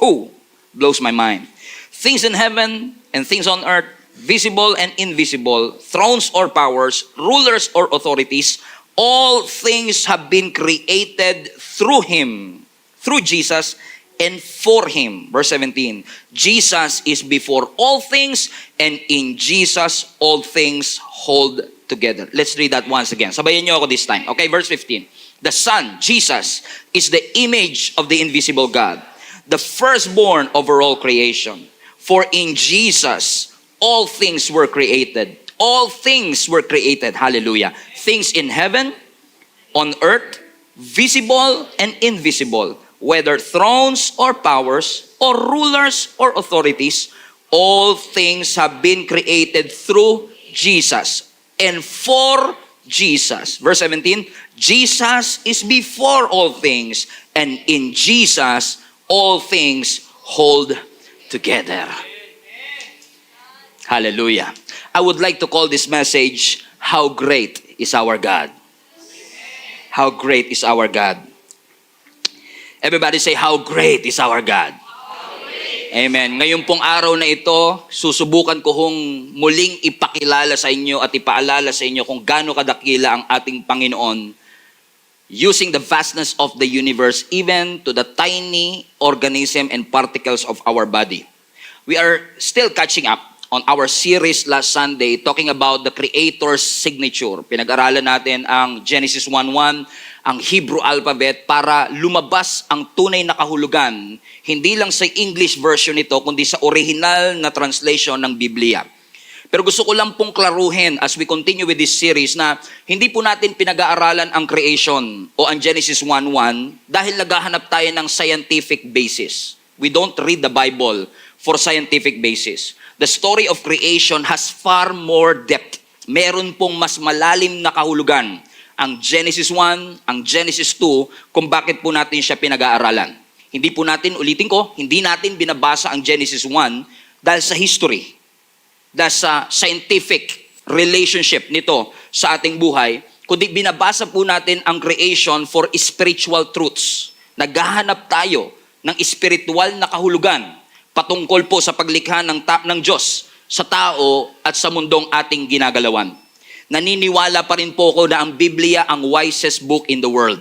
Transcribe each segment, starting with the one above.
Who? Blows my mind. Things in heaven and things on earth, visible and invisible, thrones or powers, rulers or authorities, all things have been created through Him, through Jesus, and for Him. Verse 17, Jesus is before all things, and in Jesus all things hold together. Let's read that once again. Sabayan niyo ako this time. Okay, verse 15. The Son, Jesus, is the image of the invisible God, the firstborn over all creation. For in Jesus, all things were created. All things were created. Hallelujah. Things in heaven, on earth, visible and invisible, whether thrones or powers, or rulers or authorities, all things have been created through Jesus and for Jesus. Verse 17, Jesus is before all things, and in Jesus, all things hold together. Hallelujah. I would like to call this message, How Great is Our God. How great is our God. Everybody say, how great is our God. Amen. Ngayon pong araw na ito, susubukan ko hong muling ipakilala sa inyo at ipaalala sa inyo kung gaano kadakila ang ating Panginoon, using the vastness of the universe even to the tiny organism and particles of our body. We are still catching up on our series last Sunday talking about the Creator's signature. Pinag-aralan natin ang Genesis 1:1, ang Hebrew alphabet para lumabas ang tunay na kahulugan, hindi lang sa English version nito, kundi sa original na translation ng Biblia. Pero gusto ko lang pong klaruhin as we continue with this series na hindi po natin pinag-aaralan ang creation o ang Genesis 1:1 dahil naghahanap tayo ng scientific basis. We don't read the Bible for scientific basis. The story of creation has far more depth. Meron pong mas malalim na kahulugan ang Genesis 1, ang Genesis 2, kung bakit po natin siya pinag-aaralan. Hindi po natin, ulitin ko, hindi natin binabasa ang Genesis 1 dahil sa history, dahil sa scientific relationship nito sa ating buhay, kundi binabasa po natin ang creation for spiritual truths. Naghahanap tayo ng spiritual na kahulugan patungkol po sa paglikha ng Diyos sa tao at sa mundong ating ginagalawan. Naniniwala pa rin po ako na ang Biblia ang wisest book in the world.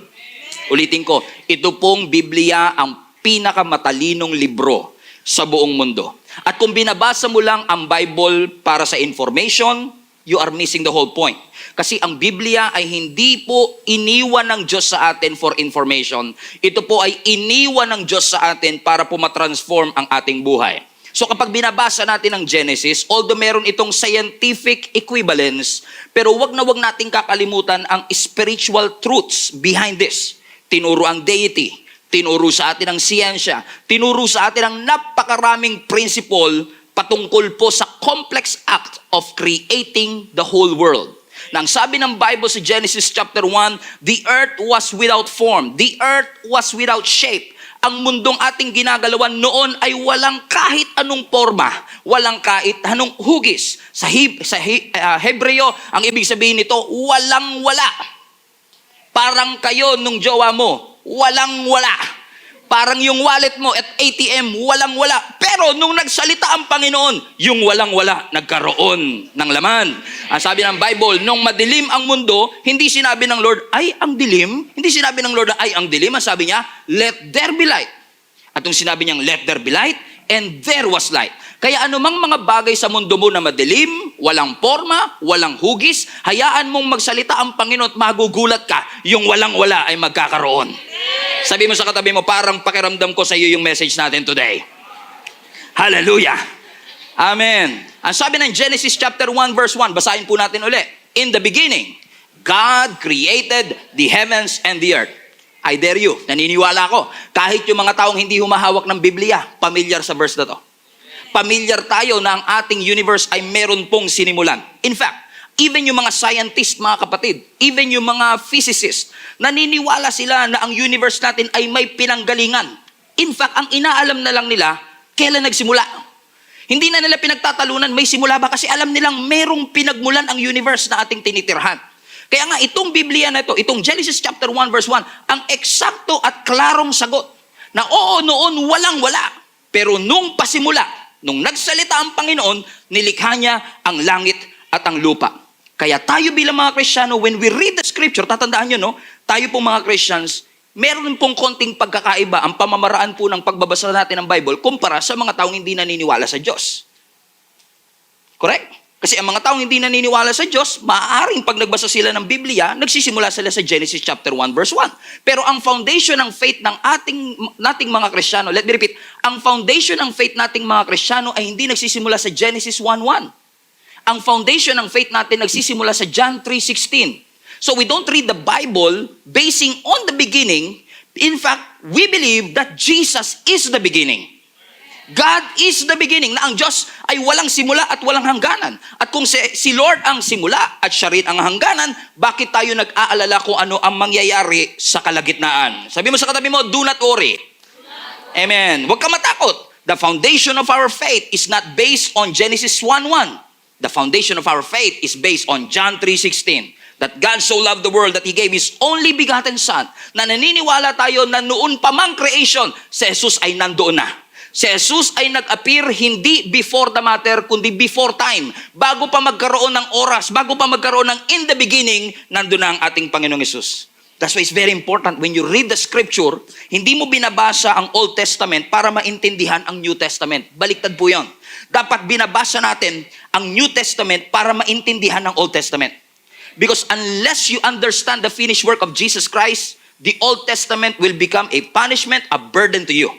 Ulitin ko, ito pong Biblia ang pinakamatalinong libro sa buong mundo. At kung binabasa mo lang ang Bible para sa information, you are missing the whole point. Kasi ang Biblia ay hindi po iniwan ng Diyos sa atin for information. Ito po ay iniwan ng Diyos sa atin para po matransform ang ating buhay. So kapag binabasa natin ang Genesis, although meron itong scientific equivalence, pero wag nating kakalimutan ang spiritual truths behind this. Tinuro ang deity, tinuro sa atin ang siyensya, tinuro sa atin ang napakaraming principle patungkol po sa complex act of creating the whole world. Nang sabi ng Bible sa Genesis chapter 1, the earth was without form, the earth was without shape. Ang mundong ating ginagalawan noon ay walang kahit anong forma, walang kahit anong hugis. Sa Hebreo, ang ibig sabihin nito, walang-wala. Parang kayo nung jowa mo, walang-wala. Parang yung wallet mo at ATM, walang-wala. Pero nung nagsalita ang Panginoon, yung walang-wala, nagkaroon ng laman. Ang sabi ng Bible, nung madilim ang mundo, hindi sinabi ng Lord, ay ang dilim. Hindi sinabi ng Lord, ay ang dilim. Ang sabi niya, let there be light. At nung sinabi niyang, let there be light, and there was light. Kaya anumang mga bagay sa mundo mo na madilim, walang forma, walang hugis, hayaan mong magsalita ang Panginoon at magugulat ka, yung walang-wala ay magkakaroon. Sabi mo sa katabi mo, parang pakiramdam ko sa iyo yung message natin today. Hallelujah. Amen. Ang sabi ng Genesis chapter 1 verse 1, basahin po natin uli. In the beginning, God created the heavens and the earth. I dare you, naniniwala ko, kahit yung mga taong hindi humahawak ng Biblia, familiar sa verse na to. Familiar tayo na ang ating universe ay meron pong sinimulan. In fact, even yung mga scientist, mga kapatid, even yung mga physicist, naniniwala sila na ang universe natin ay may pinanggalingan. In fact, ang inaalam na lang nila, kailan nagsimula. Hindi na nila pinagtatalunan, may simula ba? Kasi alam nilang merong pinagmulan ang universe na ating tinitirhan. Kaya nga, itong Biblia na ito, itong Genesis chapter 1 verse 1, ang eksakto at klarong sagot na oo, noon walang-wala. Pero nung pasimula, nung nagsalita ang Panginoon, nilikha niya ang langit at ang lupa. Kaya tayo bilang mga Kristiyano, when we read the scripture, tatandaan nyo, no? Tayo pong mga Christians, meron pong konting pagkakaiba ang pamamaraan po ng pagbabasa natin ng Bible kumpara sa mga taong hindi naniniwala sa Diyos. Correct? Kasi ang mga taong hindi naniniwala sa Diyos, maaaring pag nagbasa sila ng Biblia, nagsisimula sila sa Genesis chapter 1 verse 1. Pero ang foundation ng faith ng nating mga Kristiyano, let me repeat, ang foundation ng faith nating mga Kristiyano ay hindi nagsisimula sa Genesis 1:1. Ang foundation ng faith natin nagsisimula sa John 3:16. So we don't read the Bible basing on the beginning. In fact, we believe that Jesus is the beginning. God is the beginning, na ang Diyos ay walang simula at walang hangganan. At kung si Lord ang simula at siya rin ang hangganan, bakit tayo nag-aalala kung ano ang mangyayari sa kalagitnaan? Sabi mo sa katabi mo, do not worry. Amen. Huwag ka matakot. The foundation of our faith is not based on Genesis 1:1. The foundation of our faith is based on John 3:16. That God so loved the world that He gave His only begotten Son. Na naniniwala tayo na noon pa mang creation, si Jesus ay nandoon na. Si Jesus ay nag-appear hindi before the matter, kundi before time. Bago pa magkaroon ng oras, bago pa magkaroon ng in the beginning, nandun na ang ating Panginoong Jesus. That's why it's very important when you read the scripture, hindi mo binabasa ang Old Testament para maintindihan ang New Testament. Baliktad po yun. Dapat binabasa natin ang New Testament para maintindihan ang Old Testament. Because unless you understand the finished work of Jesus Christ, the Old Testament will become a punishment, a burden to you.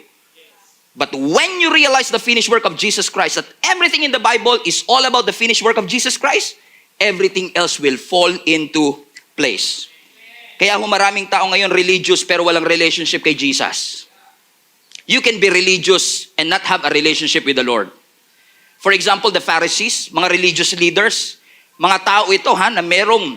But when you realize the finished work of Jesus Christ, that everything in the Bible is all about the finished work of Jesus Christ, everything else will fall into place. Kaya maraming tao ngayon religious pero walang relationship kay Jesus. You can be religious and not have a relationship with the Lord. For example, the Pharisees, mga religious leaders, mga tao ito na merong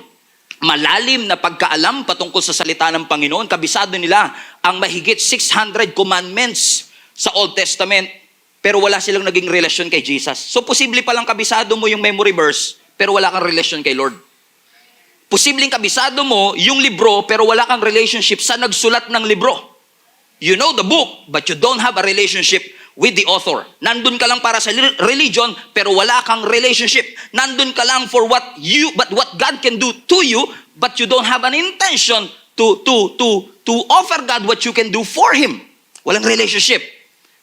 malalim na pagkaalam patungkol sa salita ng Panginoon. Kabisado nila ang mahigit 600 commandments sa Old Testament, pero wala silang naging relasyon kay Jesus. So, posible palang kabisado mo yung memory verse, pero wala kang relasyon kay Lord. Posibleng kabisado mo yung libro, pero wala kang relationship sa nagsulat ng libro. You know the book, but you don't have a relationship with the author. Nandun ka lang para sa religion, pero wala kang relationship. Nandun ka lang for what God can do to you, but you don't have an intention to offer God what you can do for Him. Walang relationship.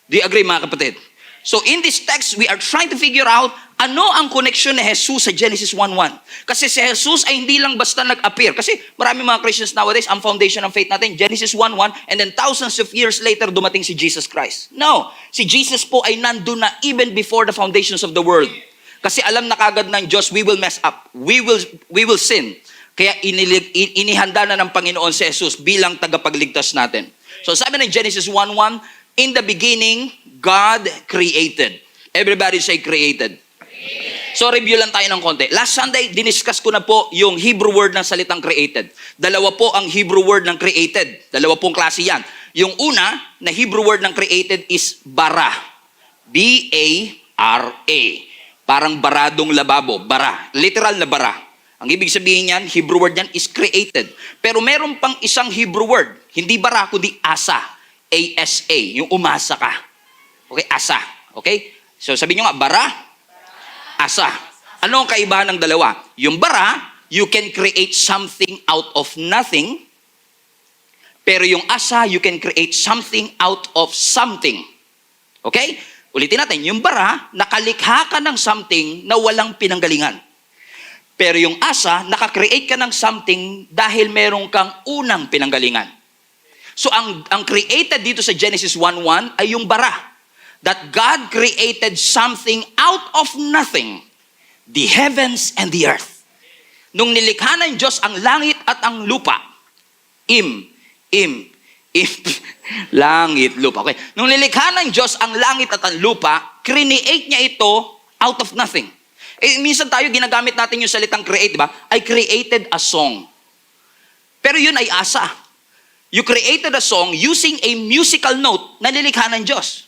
Do you agree, mga kapatid? So in this text, we are trying to figure out ano ang connection ni Jesus sa Genesis 1:1. Kasi si Jesus ay hindi lang basta nag-appear. Kasi marami mga Christians nowadays, ang foundation ng faith natin, Genesis 1:1, and then thousands of years later, dumating si Jesus Christ. No, si Jesus po ay nandun na even before the foundations of the world. Kasi alam na kagad ng Diyos, we will mess up. We will sin. Kaya inihanda na ng Panginoon si Jesus bilang tagapagligtas natin. So sabi ng Genesis 1:1, in the beginning, God created. Everybody say created. So review lang tayo ng konti. Last Sunday, diniscuss ko na po yung Hebrew word ng salitang created. Dalawa po ang Hebrew word ng created. Dalawa pong klase yan. Yung una na Hebrew word ng created is bara. B-A-R-A. Parang baradong lababo. Bara. Literal na bara. Ang ibig sabihin yan, Hebrew word yan is created. Pero meron pang isang Hebrew word. Hindi bara, kundi asa. A-S-A, yung umasa ka. Okay, asa. Okay? So sabi nyo nga, bara, asa. Ano ang kaibahan ng dalawa? Yung bara, you can create something out of nothing. Pero yung asa, you can create something out of something. Okay? Ulitin natin, yung bara, nakalikha ka ng something na walang pinanggalingan. Pero yung asa, nakakreate ka ng something dahil meron kang unang pinanggalingan. So ang created dito sa Genesis 1:1 ay yung bara. That God created something out of nothing. The heavens and the earth. Nung nilikha ng Diyos ang langit at ang lupa. Langit, lupa. Okay. Nung nilikha ng Diyos ang langit at ang lupa, create niya ito out of nothing. Minsan tayo ginagamit natin yung salitang create, diba? I created a song. Pero yun ay asa. You created a song using a musical note na nilikha ng Diyos.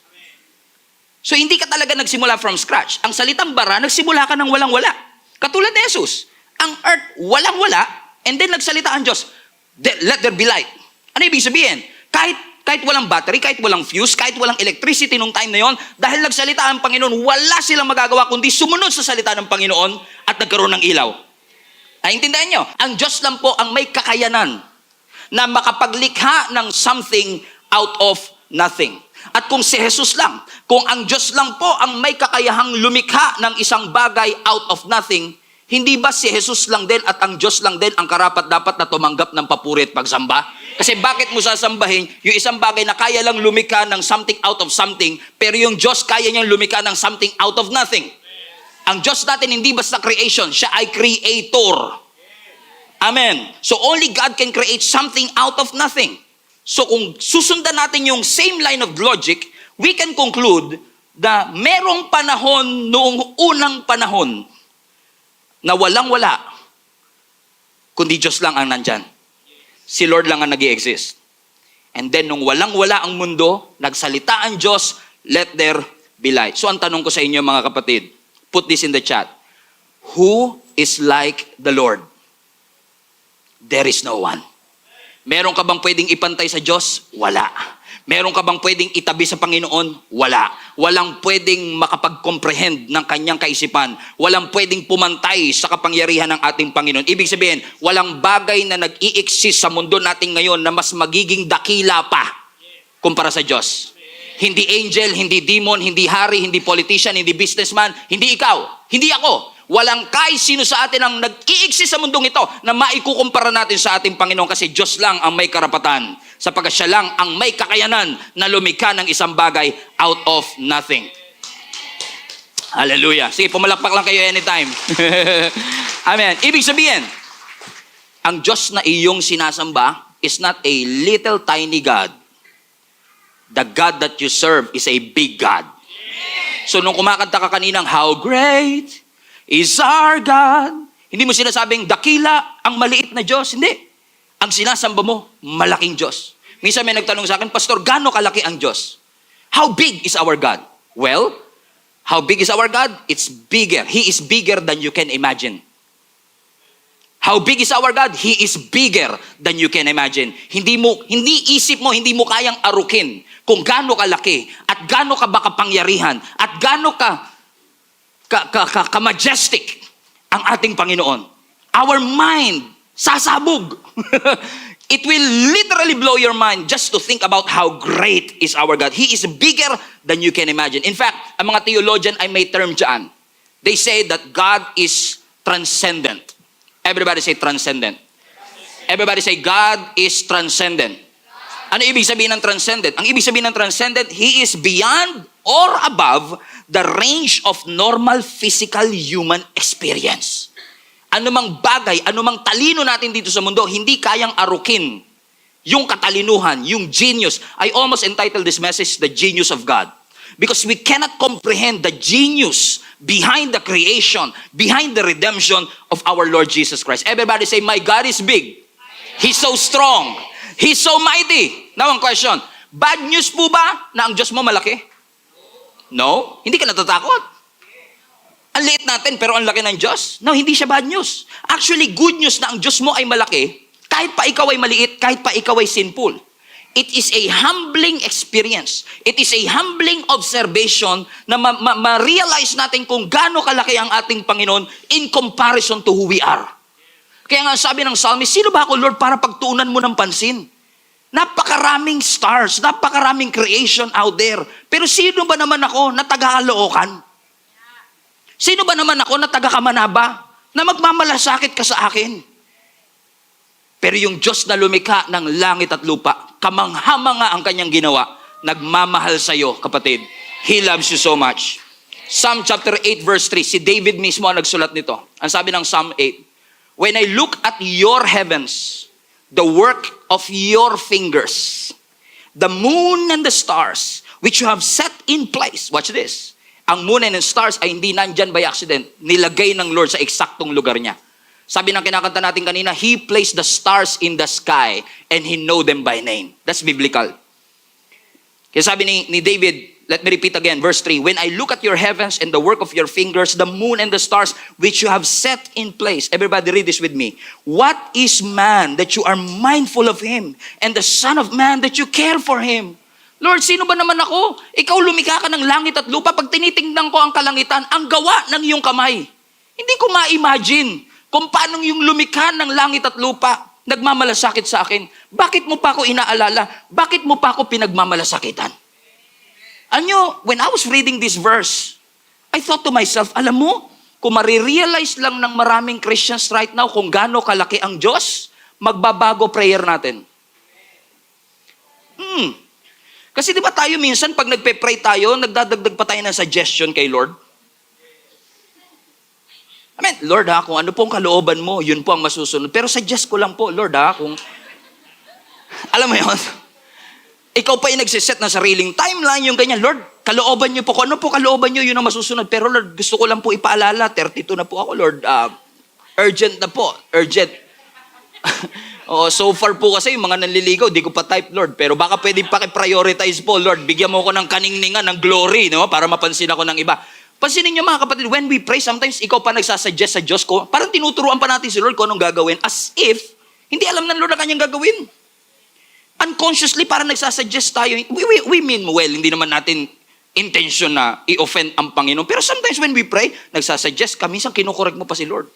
So hindi ka talaga nagsimula from scratch. Ang salitang bara, nagsimula ka ng walang-wala. Katulad ni Jesus. Ang earth, walang-wala, and then nagsalita ang Diyos, let there be light. Ano ibig sabihin? Kahit Kahit walang battery, kahit walang fuse, kahit walang electricity nung time na yon, dahil nagsalita ang Panginoon, wala silang magagawa kundi sumunod sa salita ng Panginoon at nagkaroon ng ilaw. Naintindihan nyo? Ang Diyos lang po ang may kakayanan na makapaglikha ng something out of nothing. At kung si Jesus lang, kung ang Diyos lang po ang may kakayahang lumikha ng isang bagay out of nothing, hindi ba si Jesus lang din at ang Diyos lang din ang karapat-dapat na tumanggap ng papuri at pagsamba? Kasi bakit mo sasambahin yung isang bagay na kaya lang lumikha ng something out of something, pero yung Diyos kaya niyang lumikha ng something out of nothing? Ang Diyos natin hindi basta creation, siya ay creator. Amen. So only God can create something out of nothing. So kung susundan natin yung same line of logic, we can conclude na merong panahon noong unang panahon na walang-wala, kundi Diyos lang ang nandyan. Si Lord lang ang nag-i-exist. And then, nung walang-wala ang mundo, nagsalita ang Diyos, let there be light. So, ang tanong ko sa inyo, mga kapatid, put this in the chat. Who is like the Lord? There is no one. Meron ka bang pwedeng ipantay sa Diyos? Wala. Meron ka bang pwedeng itabi sa Panginoon? Wala. Walang pwedeng makapag-comprehend ng kanyang kaisipan. Walang pwedeng pumantay sa kapangyarihan ng ating Panginoon. Ibig sabihin, walang bagay na nag-i-exist sa mundo natin ngayon na mas magiging dakila pa kumpara sa Diyos. Hindi angel, hindi demon, hindi hari, hindi politician, hindi businessman, hindi ikaw, hindi ako. Walang kahit sino sa atin ang nag-i-exist sa mundong ito na maikukumpara natin sa ating Panginoon kasi Diyos lang ang may karapatan. Sapagkat siya lang ang may kakayanan na lumikha ng isang bagay out of nothing. Hallelujah. Sige, pumalakpak lang kayo anytime. Amen. Ibig sabihin, ang Diyos na iyong sinasamba is not a little tiny God. The God that you serve is a big God. So nung kumakanta ka kaninang, how great is our God. Hindi mo sinasabing dakila ang maliit na Diyos. Hindi. Ang sinasamba mo, malaking Diyos. Minsan may nagtanong sa akin, Pastor, gaano kalaki ang Diyos? How big is our God? Well, how big is our God? It's bigger. He is bigger than you can imagine. How big is our God? He is bigger than you can imagine. Hindi isip mo, hindi mo kayang arukin kung gaano kalaki at gaano ka ba kapangyarihan at gaano ka-majestic ang ating Panginoon. Our mind, sasabog. It will literally blow your mind just to think about how great is our God. He is bigger than you can imagine. In fact, ang mga theologian ay may term dyan. They say that God is transcendent. Everybody say transcendent. Everybody say God is transcendent. Ano ibig sabihin ng transcendent? Ang ibig sabihin ng transcendent, He is beyond or above the range of normal physical human experience. Anumang bagay, anumang talino natin dito sa mundo, hindi kayang arukin yung katalinuhan, yung genius. I almost entitled this message, The Genius of God. Because we cannot comprehend the genius behind the creation, behind the redemption of our Lord Jesus Christ. Everybody say, my God is big. He's so strong. He's so mighty. Now ang question, bad news po ba na ang Diyos mo malaki? No? Hindi ka natatakot? Ang liit natin pero ang laki ng Diyos? No, hindi siya bad news. Actually, good news na ang Diyos mo ay malaki, kahit pa ikaw ay maliit, kahit pa ikaw ay sinful. It is a humbling experience. It is a humbling observation na ma-realize natin kung gaano kalaki ang ating Panginoon in comparison to who we are. Kaya nga sabi ng psalmist, sino ba ako, Lord, para pagtuunan mo ng pansin? Napakaraming stars, napakaraming creation out there. Pero sino ba naman ako na taga-Caloocan? Sino ba naman ako na taga-Kamanaba na magmamalasakit ka sa akin? Pero yung Diyos na lumikha ng langit at lupa, kamangha-mangha ang kanyang ginawa, nagmamahal sa iyo, kapatid. He loves you so much. Psalm chapter 8 verse 3, si David mismo ang nagsulat nito. Ang sabi ng Psalm 8, when I look at your heavens, the work of your fingers, the moon and the stars, which you have set in place. Watch this. Ang moon and the stars ay hindi nandyan by accident. Nilagay ng Lord sa eksaktong lugar niya. Sabi ng kinakanta natin kanina, He placed the stars in the sky and He know them by name. That's biblical. Kaya sabi ni David, Let me repeat again, verse 3. When I look at your heavens and the work of your fingers, the moon and the stars which you have set in place. Everybody read this with me. What is man that you are mindful of him? And the son of man that you care for him? Lord, sino ba naman ako? Ikaw lumikha ka ng langit at lupa. Pag tinitingnan ko ang kalangitan, ang gawa ng iyong kamay. Hindi ko ma-imagine kung paano yung lumikha ng langit at lupa nagmamalasakit sa akin. Bakit mo pa ako inaalala? Bakit mo pa ako pinagmamalasakitan? Anyo, when I was reading this verse, I thought to myself, alam mo, kung marirealize lang ng maraming Christians right now kung gaano kalaki ang Diyos, magbabago prayer natin. Kasi di ba tayo minsan, pag nagpe-pray tayo, nagdadagdag pa tayo ng suggestion kay Lord? Amen. Lord kung ano pong kalooban mo, yun po ang masusunod. Pero suggest ko lang po, Lord kung... Alam mo yun? Ikaw pa yung nagsiset ng sariling timeline, yung ganyan. Lord, kalooban niyo po. Kung ano po kalooban niyo, yun ang masusunod. Pero Lord, gusto ko lang po ipaalala. 32 na po ako, Lord. Urgent na po. Urgent. So far po kasi yung mga nanliligaw, di ko pa type, Lord. Pero baka pwede paki-prioritize po, Lord. Bigyan mo ko ng kaningningan, ng glory, no? Para mapansin ako ng iba. Pansinin niyo mga kapatid, when we pray, sometimes ikaw pa nagsasuggest sa Diyos ko, parang tinuturuan pa natin si Lord kung anong gagawin, as if hindi alam ng Lord na kanyang gagawin. Unconsciously, parang nagsasuggest tayo. We mean well, hindi naman natin intention na i-offend ang Panginoon. Pero sometimes when we pray, nagsasuggest ka, minsan kinukorek mo pa si Lord.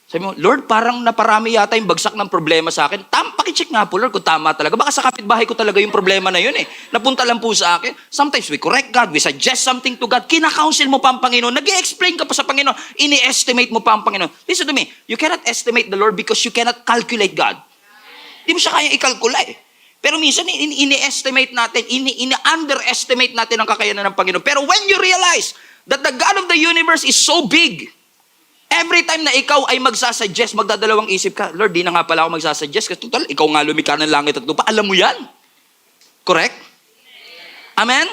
Sabi mo, Lord, parang naparami yata yung bagsak ng problema sa akin. Pakicheck nga po, Lord, kung tama talaga. Baka sa kapitbahay ko talaga yung problema na yun Napunta lang po sa akin. Sometimes we correct God, we suggest something to God. Kina-counsel mo pa ang Panginoon. Nag-i-explain ka pa sa Panginoon. Ini-estimate mo pa ang Panginoon. Listen to me, you cannot estimate the Lord because you cannot calculate God. Di mo siya kaya ikalkula Pero minsan, ini-estimate natin, ini-underestimate natin ang kakayanan ng Panginoon. Pero when you realize that the God of the universe is so big, every time na ikaw ay magsasuggest, magdadalawang isip ka, Lord, di na nga pala ako magsasuggest kasi total, ikaw nga lumikha ng langit at lupa. Alam mo yan. Correct? Amen?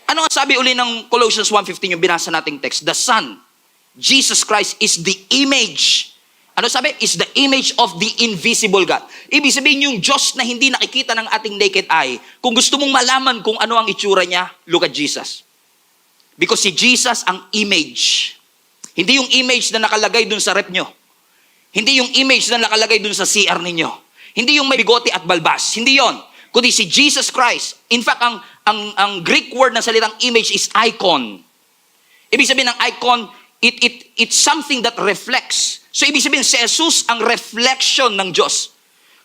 Ano ang sabi uli ng Colossians 1:15 yung binasa nating text? The Son, Jesus Christ, is the image. Ano sabi? Is the image of the invisible God. Ibig sabihin yung Diyos na hindi nakikita ng ating naked eye. Kung gusto mong malaman kung ano ang itsura niya, look at Jesus. Because si Jesus ang image. Hindi yung image na nakalagay dun sa rep nyo. Hindi yung image na nakalagay dun sa CR ninyo. Hindi yung may bigote at balbas. Hindi yon. Kundi si Jesus Christ. In fact, ang Greek word na salitang image is icon. Ibig sabihin ng icon, it's something that reflects. So ibig sabihin, si Jesus ang reflection ng Diyos.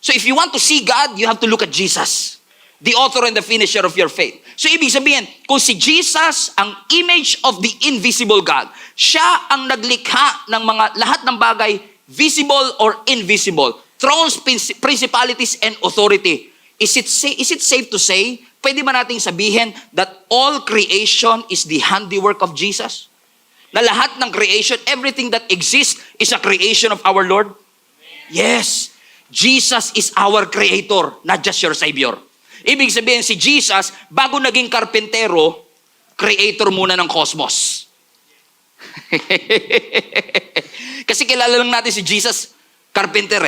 So if you want to see God, you have to look at Jesus, the author and the finisher of your faith. So ibig sabihin, kung si Jesus ang image of the invisible God, siya ang naglikha ng mga lahat ng bagay, visible or invisible, thrones, principalities, and authority. Is it safe to say, pwede ba nating sabihin that all creation is the handiwork of Jesus? Na lahat ng creation, everything that exists is a creation of our Lord? Yes. Jesus is our creator, not just your Savior. Ibig sabihin, si Jesus, bago naging karpentero, creator muna ng cosmos. Kasi kilala lang natin si Jesus, carpenter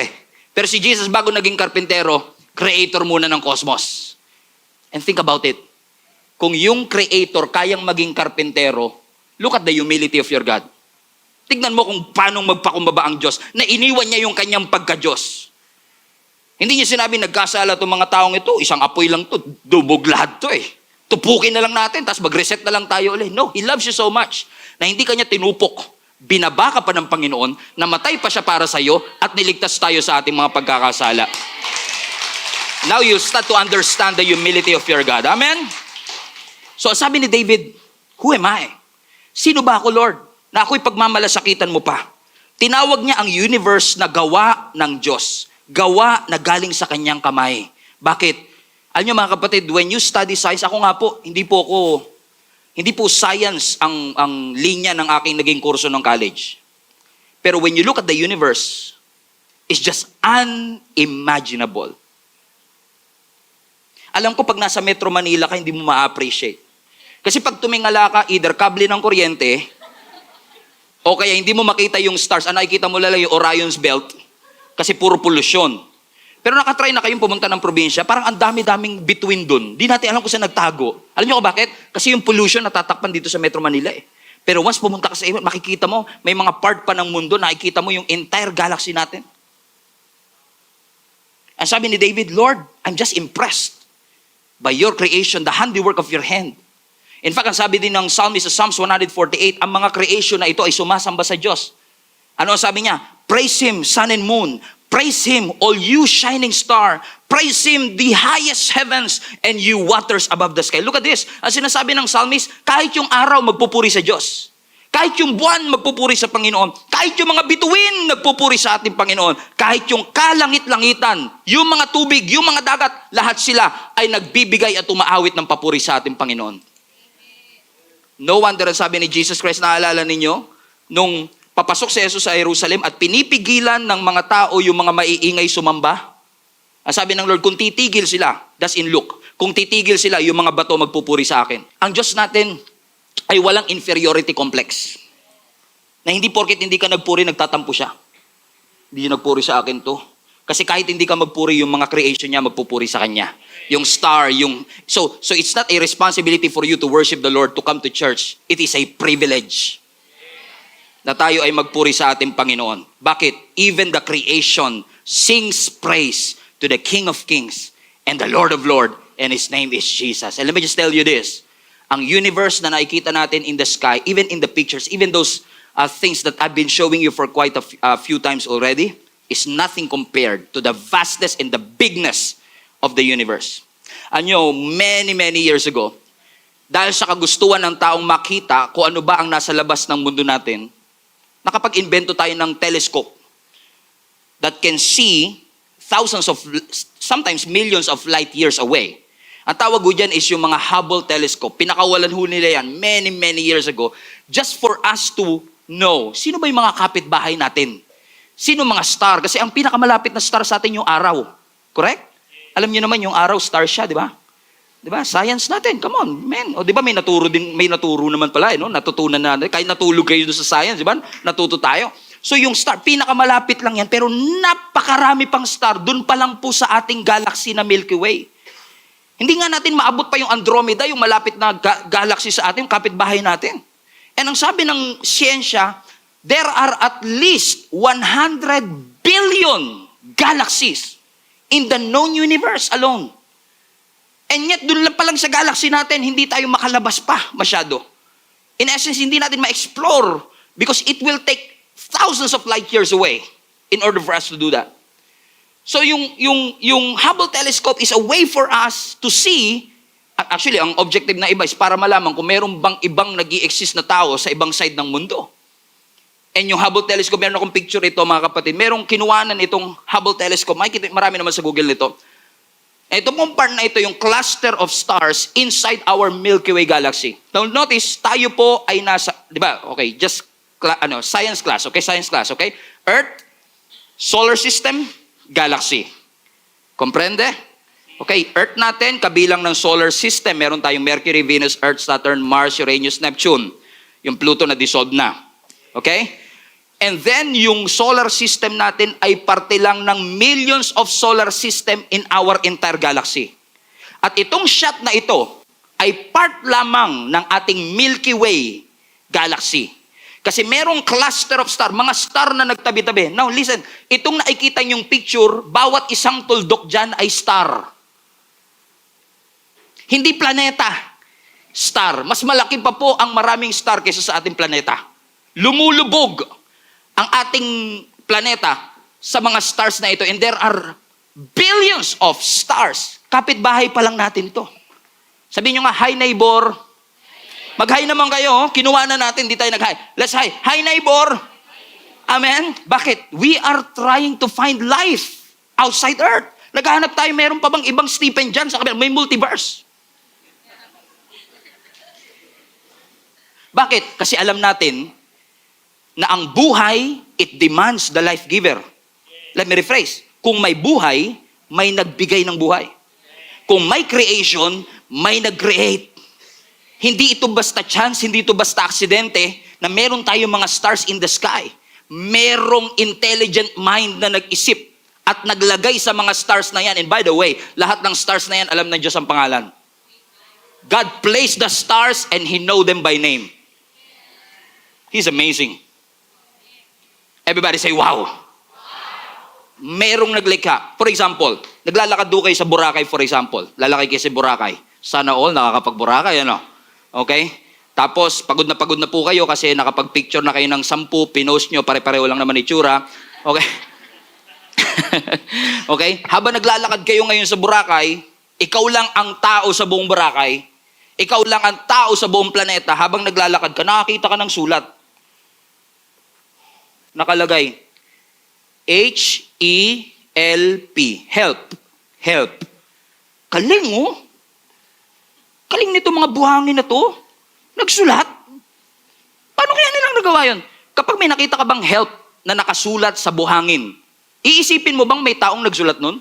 Pero si Jesus, bago naging karpentero, creator muna ng cosmos. And think about it. Kung yung creator kayang maging karpentero, look at the humility of your God. Tignan mo kung paano magpakumbaba ang Diyos na iniwan niya yung kanyang pagka-Diyos. Hindi niya sinabi, nagkasala itong mga taong ito, isang apoy lang to, dubog lahat to Tupukin na lang natin, tapos mag-reset na lang tayo ulit. No, He loves you so much na hindi kanya tinupok. Binaba ka pa ng Panginoon, namatay pa siya para sa iyo, at niligtas tayo sa ating mga pagkakasala. Now you start to understand the humility of your God. Amen? So sabi ni David, who am I? Sino ba ako, Lord? Na ako'y pagmamalasakitan mo pa. Tinawag niya ang universe na gawa ng Diyos. Gawa na galing sa kanyang kamay. Bakit? Alam niyo mga kapatid, when you study science, ako nga po, hindi po science ang linya ng aking naging kurso ng college. Pero when you look at the universe, it's just unimaginable. Alam ko pag nasa Metro Manila ka, hindi mo ma-appreciate. Kasi pag tumingala ka, either kable ng kuryente, o kaya hindi mo makita yung stars, nakikita mo lang yung Orion's Belt, kasi puro polusyon. Pero nakatry na kayong pumunta ng probinsya, parang ang dami-daming between dun. Di natin alam kung saan nagtago. Alam niyo kung bakit? Kasi yung pollution natatakpan dito sa Metro Manila eh. Pero once pumunta ka sa iba, makikita mo, may mga part pa ng mundo, nakikita mo yung entire galaxy natin. Ang sabi ni David, Lord, I'm just impressed by your creation, the handiwork of your hand. In fact, ang sabi din ng psalmist sa Psalms 148, ang mga creation na ito ay sumasamba sa Diyos. Ano ang sabi niya? Praise Him, sun and moon. Praise Him, all you shining star. Praise Him, the highest heavens and you waters above the sky. Look at this. Ang sinasabi ng psalmist, kahit yung araw magpupuri sa Diyos. Kahit yung buwan magpupuri sa Panginoon. Kahit yung mga bituin nagpupuri sa ating Panginoon. Kahit yung kalangit-langitan, yung mga tubig, yung mga dagat, lahat sila ay nagbibigay at umaawit ng papuri sa ating Panginoon. No wonder ang sabi ni Jesus Christ, naalala ninyo, nung papasok si Jesus sa Jerusalem at pinipigilan ng mga tao yung mga maiingay sumamba. Ang sabi ng Lord, kung titigil sila, that's in Luke, kung titigil sila, yung mga bato magpupuri sa akin. Ang Diyos natin ay walang inferiority complex. Na hindi porket hindi ka nagpuri, nagtatampo siya. Hindi niya nagpuri sa akin to. Kasi kahit hindi ka magpuri, yung mga creation niya magpupuri sa kanya. Yung star, yung... So it's not a responsibility for you to worship the Lord, to come to church. It is a privilege na tayo ay magpuri sa ating Panginoon. Bakit? Even the creation sings praise to the King of Kings and the Lord of Lords, and His name is Jesus. And let me just tell you this. Ang universe na nakikita natin in the sky, even in the pictures, even those things that I've been showing you for quite a few times already, is nothing compared to the vastness and the bigness of the universe. Anyo, many years ago, dahil sa kagustuhan ng taong makita kung ano ba ang nasa labas ng mundo natin, nakapag-invento tayo ng telescope that can see thousands of, sometimes millions of light years away. Ang tawag ko dyan is yung mga Hubble telescope. Pinakawalan ho nila yan many years ago just for us to know sino ba yung mga kapitbahay natin. Sino mga star? Kasi ang pinakamalapit na star sa atin yung araw. Correct? Alam niyo naman yung araw, star siya, di ba? Di ba? Science natin. Come on, man. O di ba may naturo naman pala, no? Natutunan natin. Kahit natulog kayo doon sa science, di ba? Natuto tayo. So yung star, pinakamalapit lang yan, pero napakarami pang star. Doon pa lang po sa ating galaxy na Milky Way. Hindi nga natin maabot pa yung Andromeda, yung malapit na galaxy sa atin, yung kapitbahay natin. And ang sabi ng siyensya, there are at least 100 billion galaxies in the known universe alone. And yet, doon lang pa lang sa galaxy natin, hindi tayo makalabas pa masyado. In essence, hindi natin ma-explore because it will take thousands of light years away in order for us to do that. So yung Hubble telescope is a way for us to see, actually ang objective na iba is para malaman kung meron bang ibang nag-i-exist na tao sa ibang side ng mundo. And yung Hubble telescope, meron akong picture ito mga kapatid, merong kinuwanan itong Hubble telescope, makikita marami naman sa Google nito. Ito pong part na ito, yung cluster of stars inside our Milky Way galaxy. Now notice, tayo po ay nasa, di ba, okay, just science class, okay, science class, okay? Earth, solar system, galaxy. Comprende? Okay, Earth natin, kabilang ng solar system, meron tayong Mercury, Venus, Earth, Saturn, Mars, Uranus, Neptune. Yung Pluto na dissolved na. Okay? And then, yung solar system natin ay parte lang ng millions of solar system in our entire galaxy. At itong shot na ito ay part lamang ng ating Milky Way galaxy. Kasi merong cluster of star, mga star na nagtabi-tabi. Now listen, itong nakikita niyong picture, bawat isang tuldok dyan ay star. Hindi planeta, star. Mas malaki pa po ang maraming star kaysa sa ating planeta. Lumulubog ang ating planeta sa mga stars na ito. And there are billions of stars. Kapitbahay pa lang natin ito. Sabihin nyo nga, hi neighbor. Mag-hi naman kayo, kinuha na natin, di tayo nag-hi. Let's hi. Hi neighbor. Amen? Bakit? We are trying to find life outside Earth. Naghahanap tayo, meron pa bang ibang Stephen dyan sa kabila? May multiverse. Bakit? Kasi alam natin na ang buhay, it demands the life giver. Let me rephrase. Kung may buhay, may nagbigay ng buhay. Kung may creation, may nag-create. Hindi ito basta chance, hindi ito basta aksidente na meron tayong mga stars in the sky. Merong intelligent mind na nag-isip at naglagay sa mga stars na yan. And by the way, lahat ng stars na yan, alam ng Diyos ang pangalan. God placed the stars and He know them by name. He's amazing. Everybody say, wow. Merong naglikha. For example, naglalakad doon kayo sa Boracay, for example. Lalakay kayo sa Boracay. Sana all, nakakapag-Boracay, ano? Okay? Tapos, pagod na po kayo kasi nakapag-picture na kayo ng 10, pinost nyo, pare-pareho lang naman itsura. Okay? Okay? Habang naglalakad kayo ngayon sa Boracay, ikaw lang ang tao sa buong Boracay, ikaw lang ang tao sa buong planeta, habang naglalakad ka, nakakita ka ng sulat. Nakalagay, H-E-L-P. Help. Help. Kaling, oh. Kaling nito mga buhangin na to. Nagsulat. Paano kaya nilang nagawa yun? Kapag may nakita ka bang help na nakasulat sa buhangin, iisipin mo bang may taong nagsulat nun?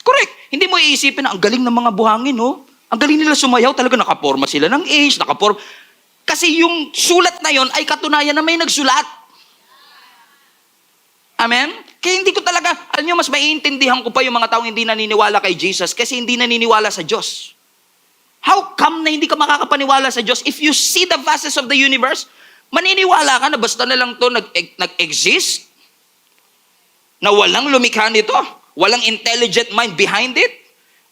Correct. Hindi mo iisipin na ang galing ng mga buhangin, oh. Ang galing nila sumayaw. Talaga nakaporma sila ng H, Kasi yung sulat na yon ay katunayan na may nagsulat. Amen? Kaya hindi ko talaga, alam nyo, mas maiintindihan ko pa yung mga taong hindi naniniwala kay Jesus kasi hindi naniniwala sa Diyos. How come na hindi ka makakapaniwala sa Diyos? If you see the vastness of the universe, maniniwala ka na basta na lang to nag-exist? Na walang lumikha nito? Walang intelligent mind behind it?